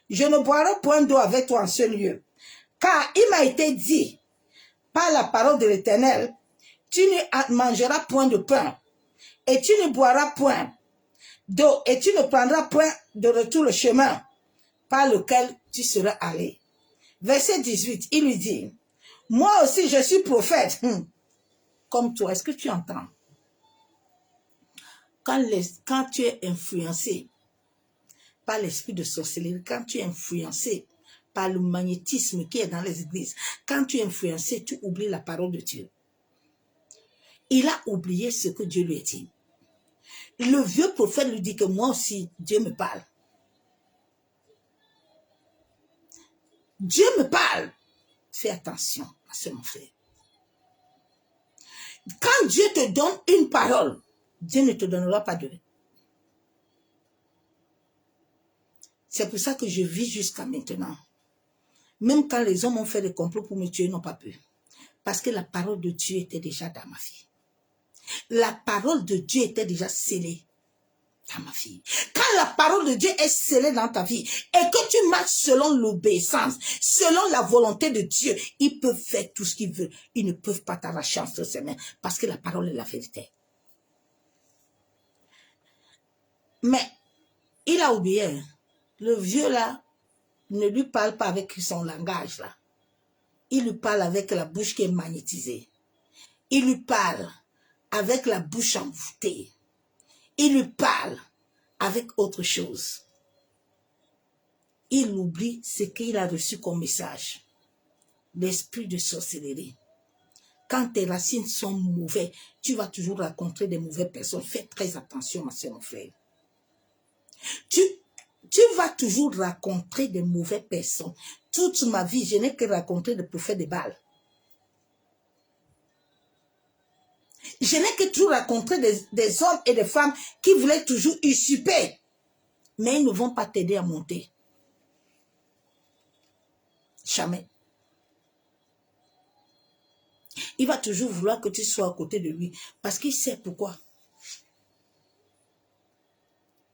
Je ne boirai point d'eau avec toi en ce lieu. Car il m'a été dit, par la parole de l'Éternel, tu ne mangeras point de pain, et tu ne boiras point d'eau, et tu ne prendras point de retour le chemin par lequel tu seras allé. Verset 18, il lui dit, moi aussi je suis prophète, comme toi. Est-ce que tu entends? Quand tu es influencé par l'esprit de sorcellerie, quand tu es influencé par le magnétisme qui est dans les églises, quand tu es influencé, tu oublies la parole de Dieu. Il a oublié ce que Dieu lui a dit. Le vieux prophète lui dit que moi aussi, Dieu me parle. Dieu me parle. Fais attention à ce mon frère. Quand Dieu te donne une parole, Dieu ne te donnera pas deux. C'est pour ça que je vis jusqu'à maintenant. Même quand les hommes ont fait des complots pour me tuer, ils n'ont pas pu. Parce que la parole de Dieu était déjà dans ma vie. La parole de Dieu était déjà scellée dans ma vie. Quand la parole de Dieu est scellée dans ta vie et que tu marches selon l'obéissance, selon la volonté de Dieu, ils peuvent faire tout ce qu'ils veulent. Ils ne peuvent pas t'arracher entre ses mains parce que la parole est la vérité. Mais il a oublié. Le vieux là ne lui parle pas avec son langage là. Il lui parle avec la bouche qui est magnétisée. Il lui parle avec la bouche envoûtée. Il lui parle avec autre chose. Il oublie ce qu'il a reçu comme message. L'esprit de sorcellerie. Quand tes racines sont mauvaises, tu vas toujours rencontrer des mauvaises personnes. Fais très attention, ma soeur, mon frère. Tu vas toujours rencontrer des mauvaises personnes. Toute ma vie, je n'ai que rencontré des prophètes de Baal. Je n'ai que toujours rencontré des hommes et des femmes qui voulaient toujours usurper. Mais ils ne vont pas t'aider à monter. Jamais. Il va toujours vouloir que tu sois à côté de lui. Parce qu'il sait pourquoi.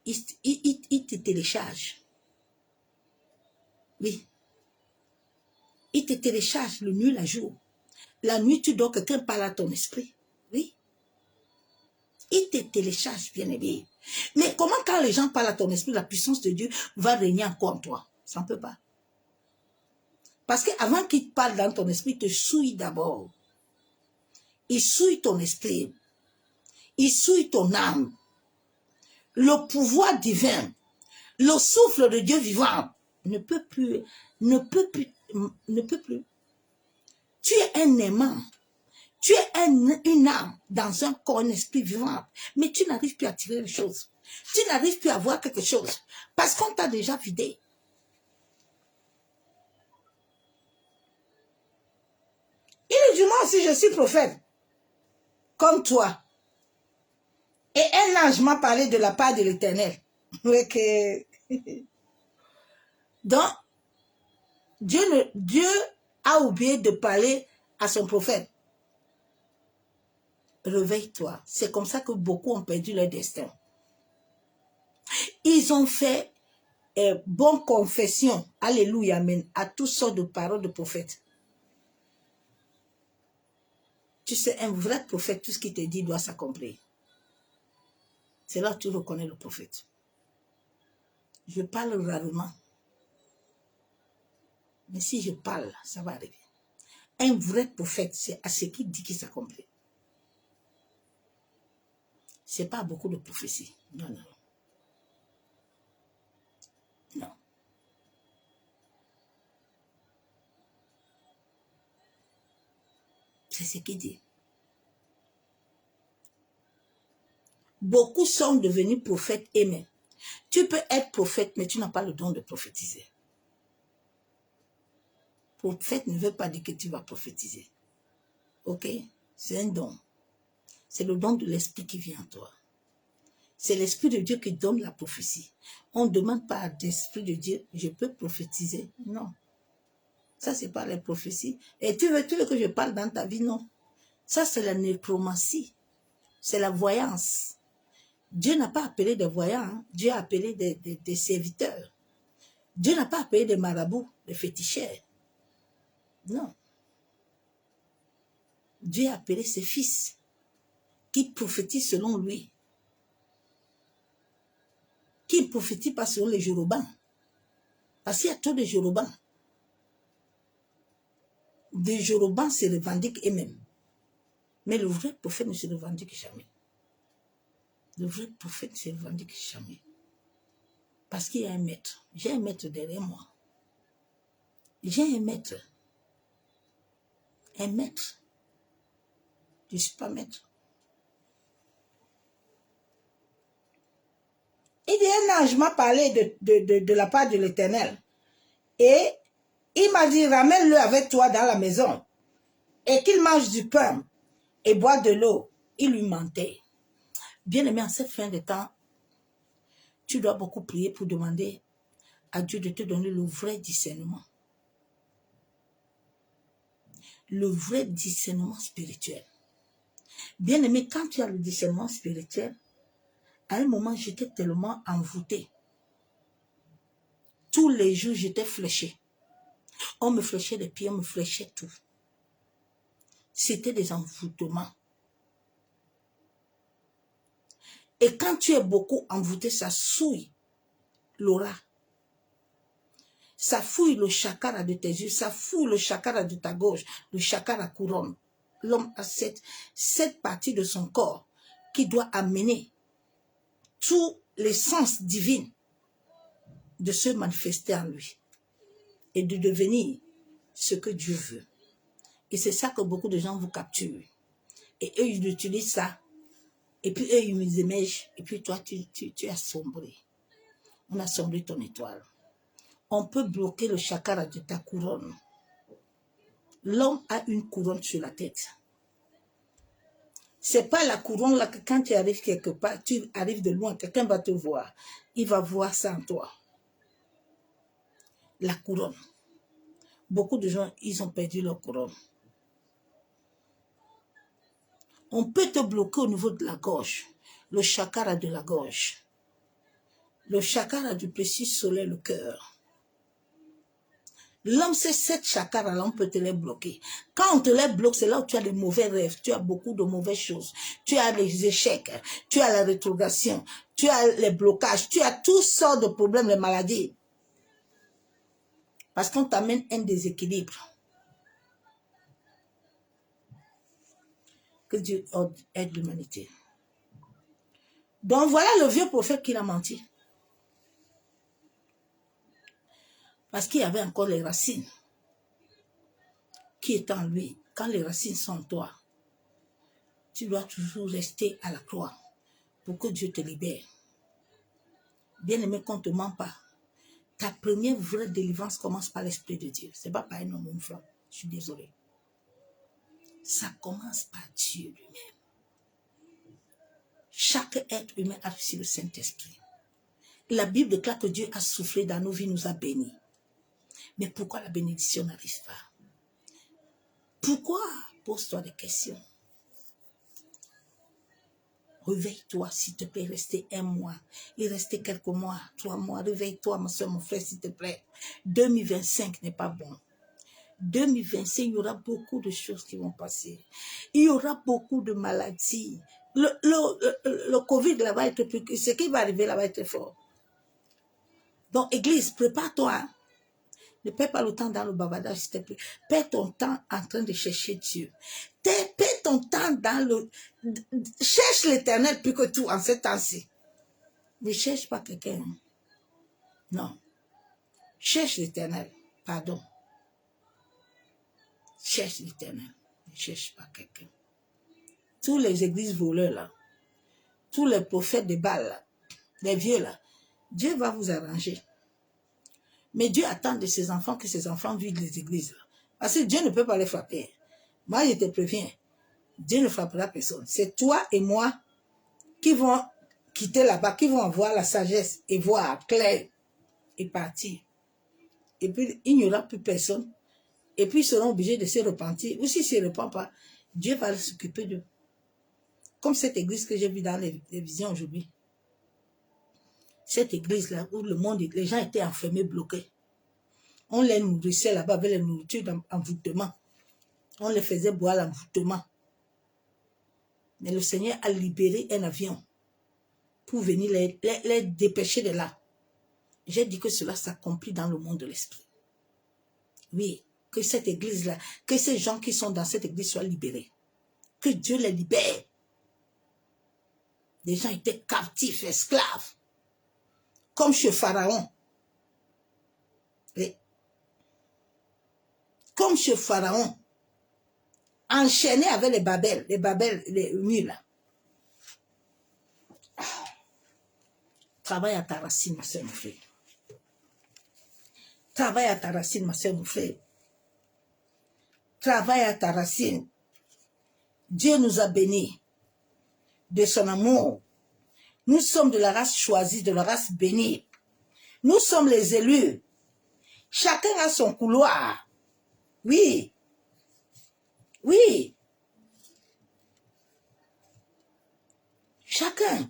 Il te télécharge. Oui. Il te télécharge le nuit, la jour. La nuit, tu dors, quelqu'un parle à ton esprit. Oui. Il te télécharge, bien aimé. Mais comment quand les gens parlent à ton esprit, la puissance de Dieu va régner encore en toi? Ça ne peut pas. Parce qu'avant qu'il te parle dans ton esprit, il te souille d'abord. Il souille ton esprit. Il souille ton âme. Le pouvoir divin, le souffle de Dieu vivant ne peut plus. Tu es un aimant. Tu es une âme dans un corps, un esprit vivant. Mais tu n'arrives plus à tirer les choses. Tu n'arrives plus à voir quelque chose. Parce qu'on t'a déjà vidé. Il dit, moi aussi je suis prophète. Comme toi. Et un ange m'a parlé de la part de l'Éternel. Donc, Dieu a oublié de parler à son prophète. réveille-toi. C'est comme ça que beaucoup ont perdu leur destin. Ils ont fait bonne confession, alléluia, amen, à toutes sortes de paroles de prophètes. Tu sais, un vrai prophète, tout ce qu'il te dit doit s'accomplir. C'est là que tu reconnais le prophète. Je parle rarement. Mais si je parle, ça va arriver. Un vrai prophète, c'est à ce qu'il dit qu'il s'accomplit. Ce n'est pas beaucoup de prophéties. Non, non. Non. C'est ce qu'il dit. Beaucoup sont devenus prophètes aimés. Tu peux être prophète, mais tu n'as pas le don de prophétiser. Prophète ne veut pas dire que tu vas prophétiser. Ok? C'est un don. C'est le don de l'esprit qui vient en toi. C'est l'esprit de Dieu qui donne la prophétie. On ne demande pas à l'esprit de Dieu, je peux prophétiser. Non. Ça, c'est pas la prophétie. Et tu veux que je parle dans ta vie? Non. Ça, c'est la nécromancie. C'est la voyance. Dieu n'a pas appelé des voyants. Hein. Dieu a appelé des serviteurs. Dieu n'a pas appelé des marabouts, des féticheurs. Non. Dieu a appelé ses fils qui prophétisent selon lui. Qui ne prophétisent pas selon les Jérobins. Parce qu'il y a trop de Jérobins. Des Jérobins se revendiquent eux-mêmes. Mais le vrai prophète ne se revendique jamais. Le vrai prophète ne se revendique jamais. Parce qu'il y a un maître. J'ai un maître derrière moi. J'ai un maître. Un maître. Je ne suis pas maître. Il dit, un ange m'a parlé de la part de l'Éternel. Et il m'a dit, ramène-le avec toi dans la maison. Et qu'il mange du pain et boit de l'eau. Il lui mentait. Bien-aimé, en cette fin de temps, tu dois beaucoup prier pour demander à Dieu de te donner le vrai discernement. Le vrai discernement spirituel. Bien-aimé, quand tu as le discernement spirituel, à un moment, j'étais tellement envoûtée. Tous les jours, j'étais fléchée. On me fléchait les pieds, on me fléchait tout. C'était des envoûtements. Et quand tu es beaucoup envoûté, ça souille l'aura. Ça fouille le chakra de tes yeux, ça fouille le chakra de ta gauche, le chakra couronne. L'homme a cette partie de son corps qui doit amener tous les sens divins de se manifester en lui et de devenir ce que Dieu veut. Et c'est ça que beaucoup de gens vous capturent. Et eux, ils utilisent ça. Et puis eux, ils nous émègent. Et puis toi, tu as sombré. On a sombré ton étoile. On peut bloquer le chakra de ta couronne. L'homme a une couronne sur la tête. C'est pas la couronne là que quand tu arrives quelque part, tu arrives de loin, quelqu'un va te voir. Il va voir ça en toi. La couronne. Beaucoup de gens, ils ont perdu leur couronne. On peut te bloquer au niveau de la gorge, le chakra de la gorge, le chakra du plexus solaire, le cœur. L'homme, c'est 7 chakras-là, on peut te les bloquer. Quand on te les bloque, c'est là où tu as des mauvais rêves, tu as beaucoup de mauvaises choses, tu as les échecs, tu as la rétrogradation, tu as les blocages, tu as toutes sortes de problèmes, les maladies. Parce qu'on t'amène un déséquilibre. Que Dieu aide l'humanité. Donc voilà le vieux prophète qui a menti. Parce qu'il y avait encore les racines qui étaient en lui. Quand les racines sont en toi, tu dois toujours rester à la croix pour que Dieu te libère. Bien-aimé, qu'on ne te ment pas. Ta première vraie délivrance commence par l'Esprit de Dieu. Ce n'est pas par un homme ou une femme. Je suis désolée. Ça commence par Dieu lui-même. Chaque être humain a reçu le Saint-Esprit. La Bible déclare que Dieu a soufflé dans nos vies, nous a bénis. Mais pourquoi la bénédiction n'arrive pas? Pourquoi? Pose-toi des questions. Réveille-toi, s'il te plaît, restez 1 mois. Il restait quelques mois, 3 mois. Réveille-toi, ma soeur, mon frère, s'il te plaît. 2025 n'est pas bon. 2025, il y aura beaucoup de choses qui vont passer. Il y aura beaucoup de maladies. Le Covid, là, va être plus... Ce qui va arriver, là, va être fort. Donc, Église, prépare-toi. Hein. Ne perds pas le temps dans le bavardage, s'il te plaît. Perds ton temps en train de chercher Dieu. Perds ton temps dans le... Cherche l'Éternel plus que tout en ce temps-ci. Ne cherche pas quelqu'un. Non. Cherche l'Éternel. Pardon. Cherche l'Éternel. Ne cherche pas quelqu'un. Tous les églises voleurs, là, tous les prophètes de Baal, là, les vieux, là, Dieu va vous arranger. Mais Dieu attend de ses enfants que ses enfants vivent les églises. Là. Parce que Dieu ne peut pas les frapper. Moi, je te préviens. Dieu ne frappera personne. C'est toi et moi qui vont quitter là-bas, qui vont avoir la sagesse et voir clair et partir. Et puis, il n'y aura plus personne. Et puis, ils seront obligés de se repentir. Ou s'ils ne se repentent pas, Dieu va s'occuper d'eux. Comme cette église que j'ai vue dans les visions aujourd'hui. Cette église-là, où le monde, les gens étaient enfermés, bloqués. On les nourrissait là-bas avec les nourritures d'envoûtement. On les faisait boire l'envoûtement. Mais le Seigneur a libéré un avion pour venir les dépêcher de là. J'ai dit que cela s'accomplit dans le monde de l'esprit. Oui, que cette église-là, que ces gens qui sont dans cette église soient libérés. Que Dieu les libère. Les gens étaient captifs, esclaves. Comme chez Pharaon. Oui. Comme chez Pharaon. Enchaînés avec les murs là. Travaille à ta racine, ma soeur, mon frère. Travaille à ta racine, ma soeur, mon frère. Travaille à ta racine. Dieu nous a bénis de son amour. Nous sommes de la race choisie, de la race bénie. Nous sommes les élus. Chacun a son couloir. Oui. Oui. Chacun.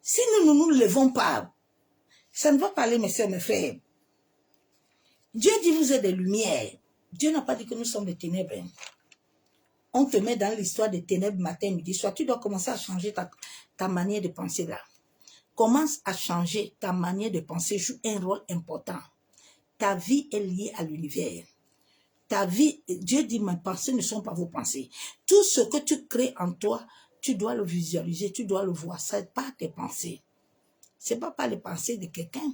Si nous ne nous levons pas, ça ne va pas aller, mes soeurs, mes frères. Dieu dit vous êtes des lumières. Dieu n'a pas dit que nous sommes des ténèbres. On te met dans l'histoire des ténèbres matin, midi, soir. Tu dois commencer à changer ta manière de penser là. Commence à changer ta manière de penser. Joue un rôle important. Ta vie est liée à l'univers. Ta vie, Dieu dit, mes pensées ne sont pas vos pensées. Tout ce que tu crées en toi, tu dois le visualiser, tu dois le voir. Ce n'est pas tes pensées. Ce n'est pas les pensées de quelqu'un.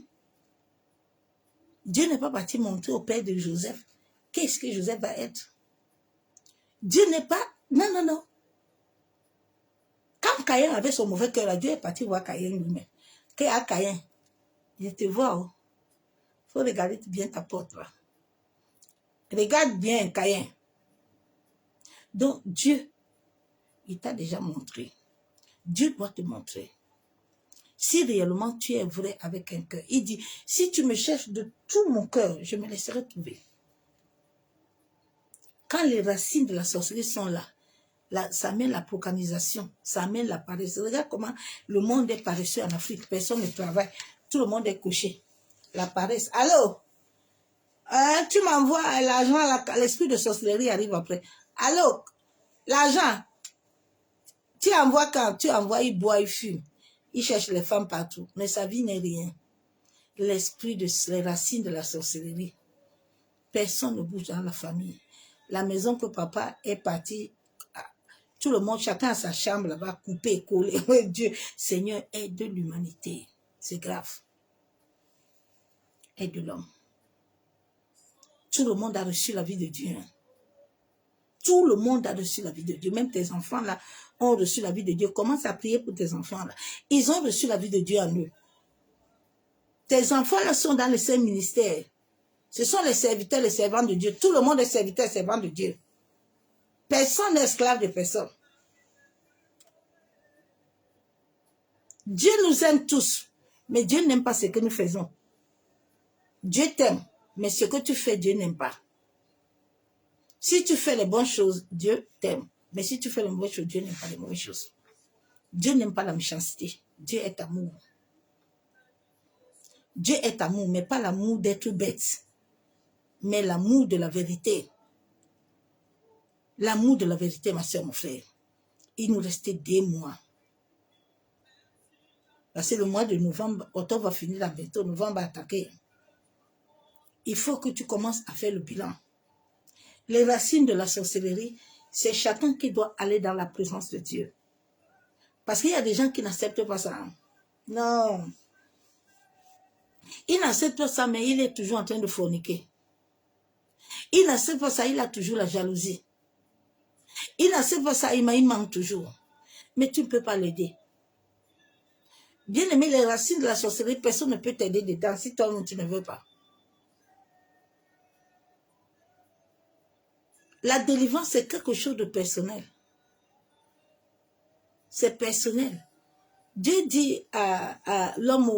Dieu n'est pas parti montrer au père de Joseph qu'est-ce que Joseph va être. Dieu n'est pas... Non, non, non. Quand Caïn avait son mauvais cœur, Dieu est parti voir Caïn lui-même. Qu'est-ce que Caïn? Je te vois. Il faut regarder bien ta porte là. Regarde bien Caïn. Donc Dieu, il t'a déjà montré. Dieu doit te montrer. Si réellement tu es vrai avec un cœur, il dit, si tu me cherches de tout mon cœur, je me laisserai trouver. Quand les racines de la sorcellerie sont là, ça amène la procrastination, ça amène la paresse. Regarde comment le monde est paresseux en Afrique, personne ne travaille, tout le monde est couché. La paresse. Allô? Tu m'envoies l'argent, l'esprit de sorcellerie arrive après. Allô? L'argent? Tu envoies quand? Tu envoies, il boit, il fume. Il cherche les femmes partout. Mais sa vie n'est rien. L'esprit les racines de la sorcellerie. Personne ne bouge dans la famille. La maison que papa est parti, tout le monde, chacun a sa chambre là-bas, coupé, collé. Oh Dieu, Seigneur, aide l'humanité. C'est grave. Aide l'homme. Tout le monde a reçu la vie de Dieu. Tout le monde a reçu la vie de Dieu. Même tes enfants là ont reçu la vie de Dieu. Commence à prier pour tes enfants là. Ils ont reçu la vie de Dieu en eux. Tes enfants là sont dans les 5 ministères. Ce sont les serviteurs, les servants de Dieu. Tout le monde est serviteur, servant de Dieu. Personne n'est esclave de personne. Dieu nous aime tous. Mais Dieu n'aime pas ce que nous faisons. Dieu t'aime. Mais ce que tu fais, Dieu n'aime pas. Si tu fais les bonnes choses, Dieu t'aime. Mais si tu fais les mauvaises choses, Dieu n'aime pas les mauvaises choses. Dieu n'aime pas la méchanceté. Dieu est amour. Dieu est amour, mais pas l'amour d'être bête, mais l'amour de la vérité. L'amour de la vérité, ma soeur, mon frère. Il nous restait 2 mois. Parce que le mois de novembre, octobre va finir là bientôt, novembre va attaquer. Il faut que tu commences à faire le bilan. Les racines de la sorcellerie, c'est chacun qui doit aller dans la présence de Dieu. Parce qu'il y a des gens qui n'acceptent pas ça. Non. Il n'accepte pas ça, mais il est toujours en train de forniquer. Il n'accepte pas ça, il a toujours la jalousie. Il n'accepte pas ça, il manque toujours. Mais tu ne peux pas l'aider. Bien aimé, les racines de la sorcellerie, personne ne peut t'aider dedans si toi-même tu ne veux pas. La délivrance, c'est quelque chose de personnel. C'est personnel. Dieu dit à l'homme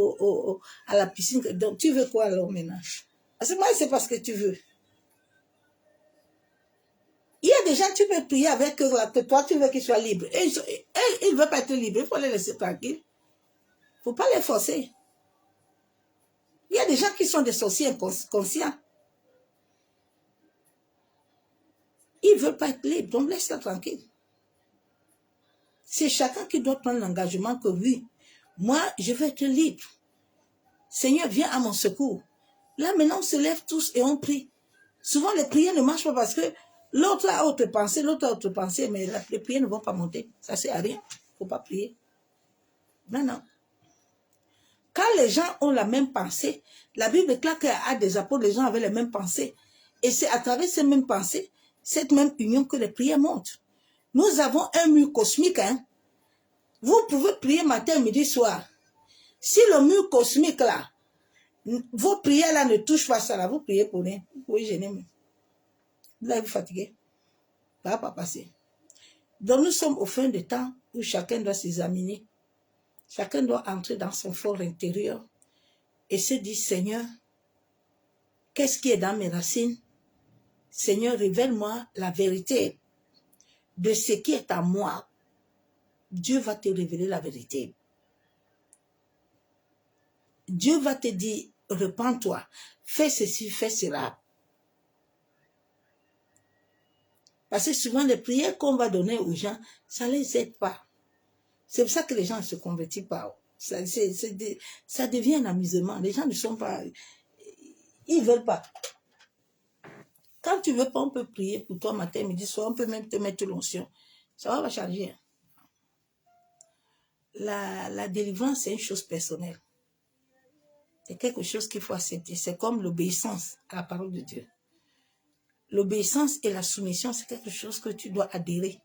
à la piscine, donc tu veux quoi alors maintenant? Parce que moi, c'est parce que tu veux. Il y a des gens, tu peux prier avec eux, que toi, tu veux qu'ils soient libres. Et ils ne veulent pas être libres, il faut les laisser tranquilles. Il ne faut pas les forcer. Il y a des gens qui sont des sorciers inconscients. Ils ne veulent pas être libres, donc laisse-les tranquilles. C'est chacun qui doit prendre l'engagement que oui, moi, je veux être libre. Seigneur, viens à mon secours. Là, maintenant, on se lève tous et on prie. Souvent, les prières ne marchent pas parce que l'autre a autre pensée, mais les prières ne vont pas monter. Ça ne sert à rien. Il ne faut pas prier. Non. Quand les gens ont la même pensée, la Bible déclare qu'à des apôtres, les gens avaient les mêmes pensées. Et c'est à travers ces mêmes pensées, cette même union que les prières montent. Nous avons un mur cosmique. Hein? Vous pouvez prier matin, midi, soir. Si le mur cosmique là, vos prières là ne touchent pas ça là, vous priez pour rien. Vous pouvez gêner même. Vous allez vous fatiguer. Ça ne va pas passer. Donc nous sommes au fin de temps où chacun doit s'examiner. Chacun doit entrer dans son fort intérieur et se dire, Seigneur, qu'est-ce qui est dans mes racines? Seigneur, révèle-moi la vérité de ce qui est en moi. Dieu va te révéler la vérité. Dieu va te dire, repens-toi, fais ceci, fais cela. Parce que souvent, les prières qu'on va donner aux gens, ça ne les aide pas. C'est pour ça que les gens ne se convertissent pas. Ça devient un amusement. Les gens ne sont pas... Ils ne veulent pas. Quand tu ne veux pas, on peut prier pour toi matin, midi, soir. On peut même te mettre l'onction. Ça va changer. La délivrance, c'est une chose personnelle. C'est quelque chose qu'il faut accepter. C'est comme l'obéissance à la parole de Dieu. L'obéissance et la soumission, c'est quelque chose que tu dois adhérer.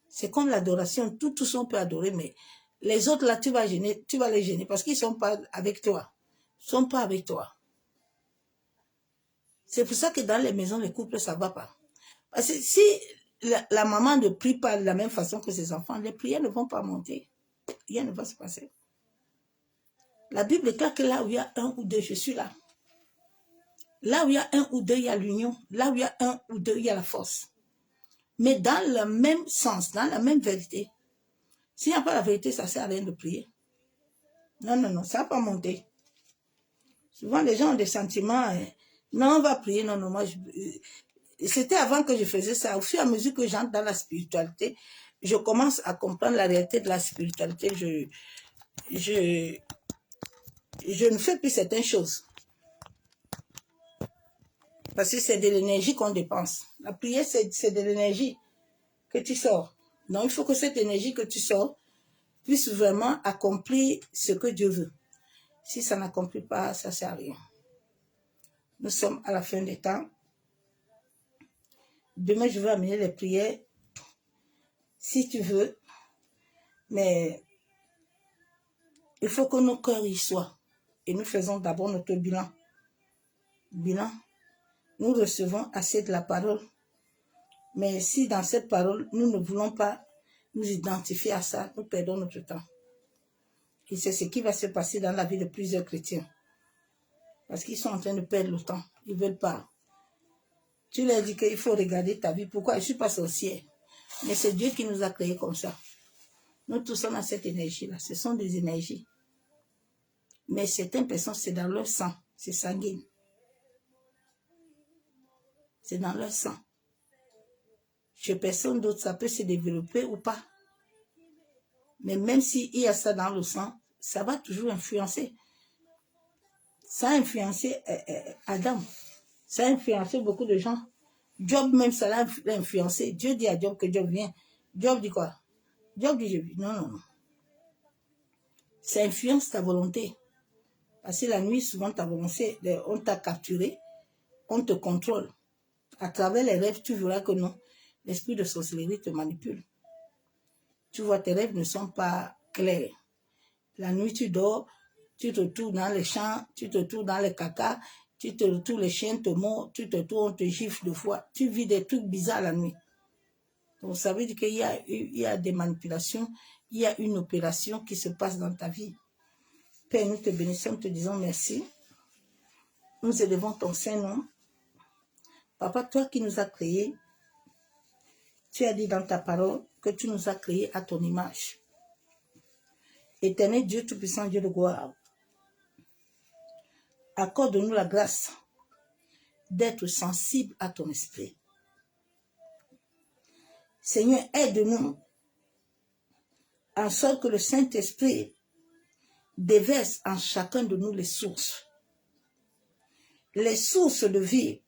C'est comme l'adoration. Tous on peut adorer, mais les autres, là, tu vas les gêner parce qu'ils ne sont pas avec toi. Ils ne sont pas avec toi. C'est pour ça que dans les maisons, les couples, ça ne va pas. Parce que si la maman ne prie pas de la même façon que ses enfants, les prières ne vont pas monter. Rien ne va se passer. La Bible déclare que là où il y a un ou deux, je suis là. Là où il y a un ou deux, il y a l'union. Là où il y a un ou deux, il y a la force. Mais dans le même sens, dans la même vérité. S'il n'y a pas la vérité, ça ne sert à rien de prier. Non, ça ne va pas monter. Souvent, les gens ont des sentiments. Non, on va prier. Non, moi, c'était avant que je faisais ça. Au fur et à mesure que j'entre dans la spiritualité, je commence à comprendre la réalité de la spiritualité. Je ne fais plus certaines choses. Parce que c'est de l'énergie qu'on dépense. La prière, c'est de l'énergie que tu sors. Donc, il faut que cette énergie que tu sors puisse vraiment accomplir ce que Dieu veut. Si ça n'accomplit pas, ça ne sert à rien. Nous sommes à la fin des temps. Demain, je vais amener les prières, si tu veux. Mais il faut que nos cœurs y soient. Et nous faisons d'abord notre bilan. Nous recevons assez de la parole. Mais si dans cette parole, nous ne voulons pas nous identifier à ça, nous perdons notre temps. Et c'est ce qui va se passer dans la vie de plusieurs chrétiens. Parce qu'ils sont en train de perdre le temps. Ils ne veulent pas. Tu leur dis qu'il faut regarder ta vie. Pourquoi? Je ne suis pas sorcière. Mais c'est Dieu qui nous a créés comme ça. Nous tous, on a cette énergie-là. Ce sont des énergies. Mais certaines personnes, c'est dans leur sang. C'est sanguin. C'est dans leur sang. Chez personne d'autre, ça peut se développer ou pas. Mais même s'il y a ça dans le sang, ça va toujours influencer. Ça a influencé Adam. Ça a influencé beaucoup de gens. Job même, ça l'a influencé. Dieu dit à Job que Job vient. Job dit quoi? Job dit, non, non, non. Ça influence ta volonté. Parce que la nuit, souvent, ta volonté, on t'a capturé, on te contrôle. À travers les rêves, tu verras que non. L'esprit de sorcellerie te manipule. Tu vois, tes rêves ne sont pas clairs. La nuit, tu dors, tu te retrouves dans les champs, tu te retrouves dans les caca, tu te retrouves, les chiens te mordent, tu te retrouves, on te gifle de fois. Tu vis des trucs bizarres la nuit. Donc, ça veut dire qu'il y a des manipulations, il y a une opération qui se passe dans ta vie. Père, nous te bénissons, te disons merci. Nous élevons ton Saint-Nom. Papa, toi qui nous as créés, tu as dit dans ta parole que tu nous as créés à ton image. Éternel Dieu Tout-Puissant, Dieu de gloire, accorde-nous la grâce d'être sensible à ton esprit. Seigneur, aide-nous en sorte que le Saint-Esprit déverse en chacun de nous les sources de vie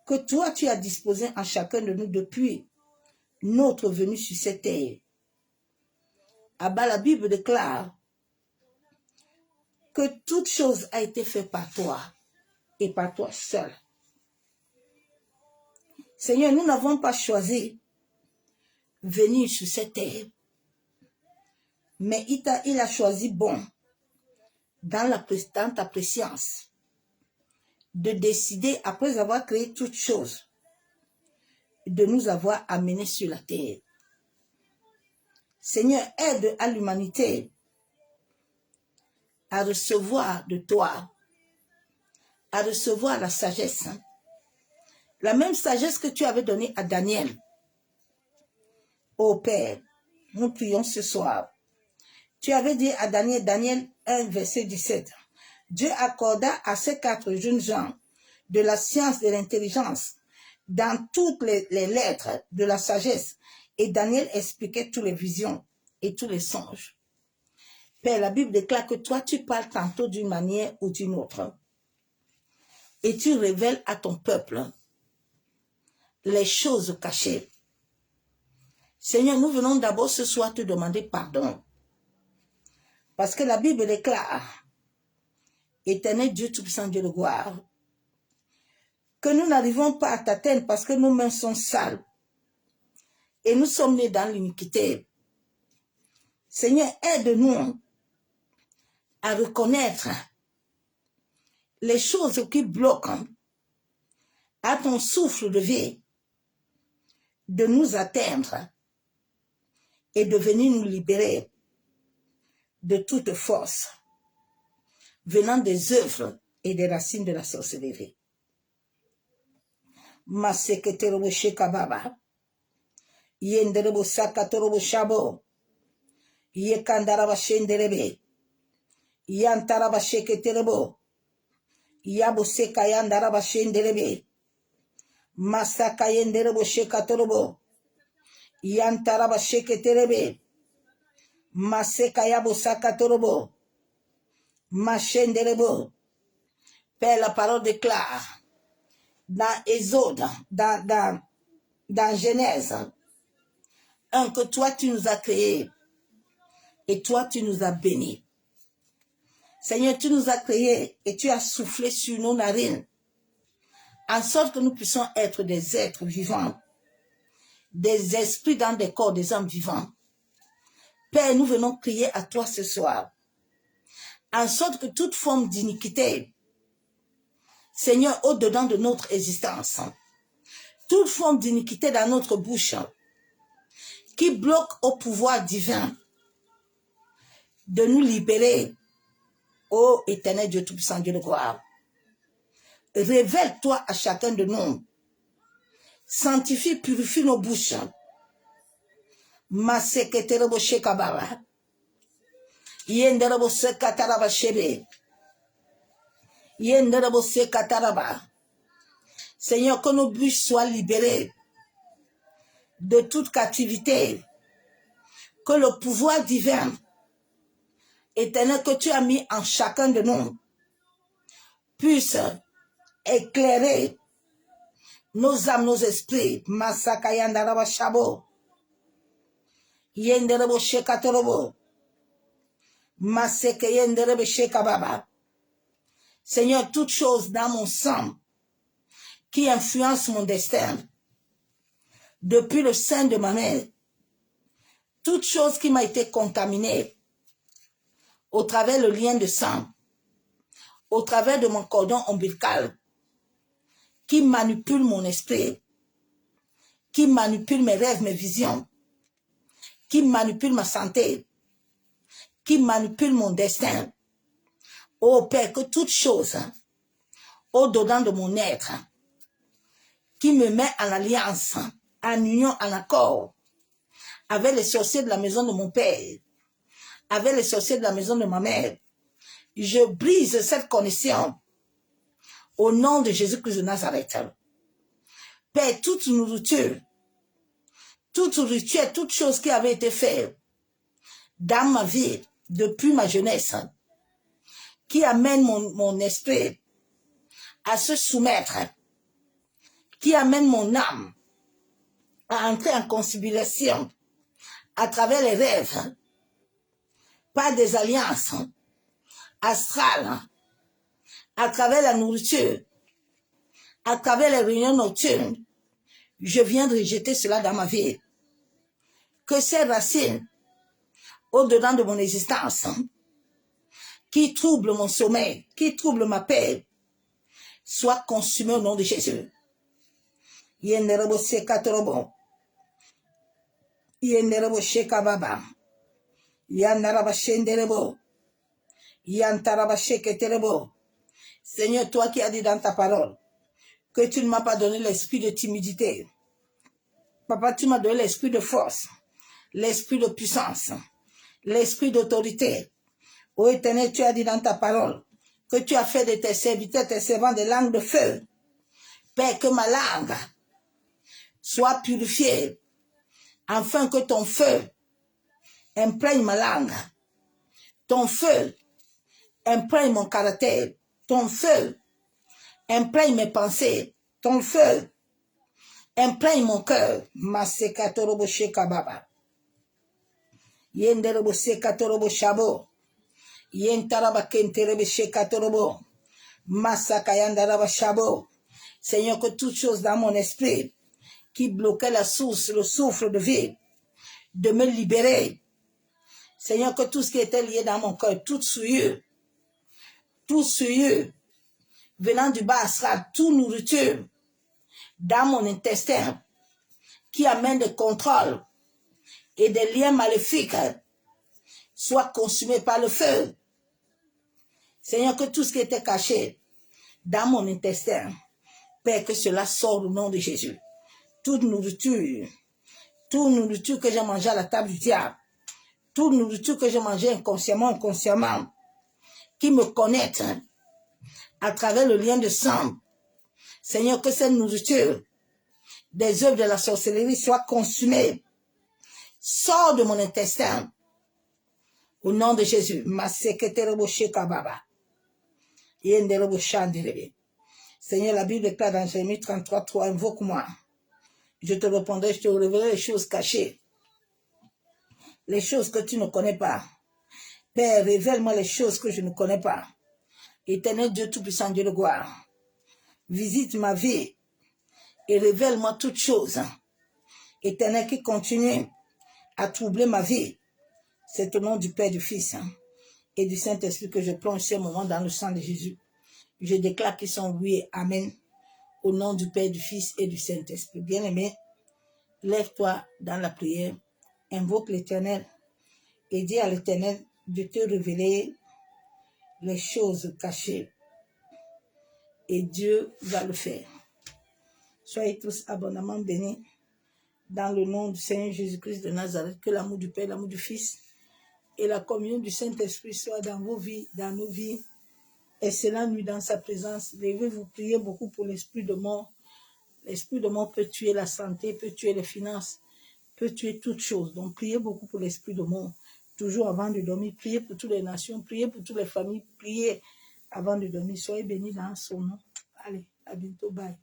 que toi tu as disposées en chacun de nous depuis notre venue sur cette terre. Abba, la Bible déclare que toute chose a été faite par toi et par toi seul. Seigneur, nous n'avons pas choisi venir sur cette terre, mais il a choisi bon, dans ta préscience, de décider, après avoir créé toutes choses, de nous avoir amenés sur la terre. Seigneur, aide à l'humanité à recevoir de toi, à recevoir la sagesse. La même sagesse que tu avais donnée à Daniel. Ô Père, nous prions ce soir. Tu avais dit à Daniel 1, verset 17, Dieu accorda à ces 4 jeunes gens de la science de l'intelligence dans toutes les lettres de la sagesse. Et Daniel expliquait toutes les visions et tous les songes. Père, la Bible déclare que toi, tu parles tantôt d'une manière ou d'une autre. Et tu révèles à ton peuple les choses cachées. Seigneur, nous venons d'abord ce soir te demander pardon. Parce que la Bible déclare, Éternel Dieu Tout-Puissant, Dieu de gloire, que nous n'arrivons pas à t'atteindre parce que nos mains sont sales. Et nous sommes nés dans l'iniquité. Seigneur, aide-nous à reconnaître les choses qui bloquent à ton souffle de vie, de nous atteindre et de venir nous libérer de toute force venant des œuvres et des racines de la sorcellerie. Maseketorobo shekababa, yenderebo sakatorobo shabo, yekandaraba shenderebe, yantaraba sheketerebo, yabo sekayandaraba shenderebe, masaka yenderebo shekatorobo, yantaraba sheketerebe, maseka yabo sakatorobo, machenderebo. Père, la parole déclare dans Exode, dans Genèse 1, que toi tu nous as créés et toi tu nous as bénis. Seigneur, tu nous as créés et tu as soufflé sur nos narines en sorte que nous puissions être des êtres vivants, des esprits dans des corps des hommes vivants. Père, nous venons crier à toi ce soir en sorte que toute forme d'iniquité, Seigneur, au-dedans de notre existence, toute forme d'iniquité dans notre bouche, qui bloque au pouvoir divin de nous libérer, ô Éternel Dieu Tout-Puissant, Dieu de gloire, révèle-toi à chacun de nous, sanctifie, purifie nos bouches, Maseketerebo shekababa. Yenderebo sekataraba shebe. Yenderebo sekataraba. Seigneur, que nos bouches soient libérées de toute captivité. Que le pouvoir divin éternel que tu as mis en chacun de nous puisse éclairer nos âmes, nos esprits. Masakayandaraba shabo. Yenderebo shekatorobo. Masekeyenderebe shekababa. Seigneur, toute chose dans mon sang qui influence mon destin, depuis le sein de ma mère, toute chose qui m'a été contaminée au travers le lien de sang, au travers de mon cordon ombilical, qui manipule mon esprit, qui manipule mes rêves, mes visions, qui manipule ma santé, qui manipule mon destin. Ô Père, que toute chose au-dedans de mon être, qui me met en alliance, en union, en accord, avec les sorciers de la maison de mon père, avec les sorciers de la maison de ma mère, je brise cette connexion au nom de Jésus-Christ de Nazareth. Père, toute nourriture, toute rituel, toute chose qui avait été faite dans ma vie depuis ma jeunesse, qui amène mon esprit à se soumettre, qui amène mon âme à entrer en conciliation à travers les rêves, par des alliances astrales, à travers la nourriture, à travers les réunions nocturnes. Je viens de rejeter cela dans ma vie. Que ces racines, au-dedans de mon existence, qui troublent mon sommeil, qui troublent ma paix, soient consumées au nom de Jésus. Yenderebo sekatorobo. Yenderebo shekababa. Yandaraba shenderebo. Yantaraba sheketerebo. Seigneur, toi qui as dit dans ta parole que tu ne m'as pas donné l'esprit de timidité. Papa, tu m'as donné l'esprit de force, l'esprit de puissance, l'esprit d'autorité. Ô Éternel, tu as dit dans ta parole que tu as fait de tes serviteurs, tes servants, des langues de feu. Père, que ma langue soit purifiée, afin que ton feu imprègne ma langue. Ton feu imprègne mon caractère. Ton feu imprègne mes pensées. Ton feu imprègne mon cœur. Masekatorobo shekababa. Yenderebo sekatorobo shabo. Yentaraba kenterebe shekatorobo. Masakayandaraba shabo. Seigneur, que toute chose dans mon esprit qui bloquait la source, le souffle de vie, de me libérer. Seigneur, que tout ce qui était lié dans mon cœur, tout souillure, venant du bas astral, toute nourriture dans mon intestin qui amène des contrôles et des liens maléfiques, soit consumé par le feu. Seigneur, que tout ce qui était caché dans mon intestin, Père, que cela sorte au nom de Jésus. Toute nourriture que j'ai mangée à la table du diable, toute nourriture que j'ai mangée inconsciemment, qui me connecte à travers le lien de sang. Seigneur, que cette nourriture des œuvres de la sorcellerie soit consumée. Sors de mon intestin. Au nom de Jésus. Seigneur, la Bible déclare dans Jérémie 33, 3, invoque-moi. Je te répondrai, je te révélerai les choses cachées. Les choses que tu ne connais pas. Père, révèle-moi les choses que je ne connais pas. Éternel Dieu Tout-Puissant, Dieu de gloire. Visite ma vie et révèle-moi toutes choses. Éternel qui continue à troubler ma vie. C'est au nom du Père, du Fils et du Saint-Esprit que je plonge ce moment dans le sang de Jésus. Je déclare qu'ils sont loués. Amen. Au nom du Père, du Fils et du Saint-Esprit. Bien-aimé, lève-toi dans la prière. Invoque l'Éternel et dis à l'Éternel de te révéler les choses cachées. Et Dieu va le faire. Soyez tous abondamment bénis Dans le nom du Seigneur Jésus-Christ de Nazareth, que l'amour du Père, l'amour du Fils et la communion du Saint-Esprit soient dans vos vies, dans nos vies. Excellente nuit dans sa présence. Levez-vous, priez beaucoup pour l'esprit de mort. L'esprit de mort peut tuer la santé, peut tuer les finances, peut tuer toutes choses. Donc, priez beaucoup pour l'esprit de mort. Toujours avant de dormir, priez pour toutes les nations, priez pour toutes les familles, priez avant de dormir. Soyez bénis dans son nom. Allez, à bientôt. Bye.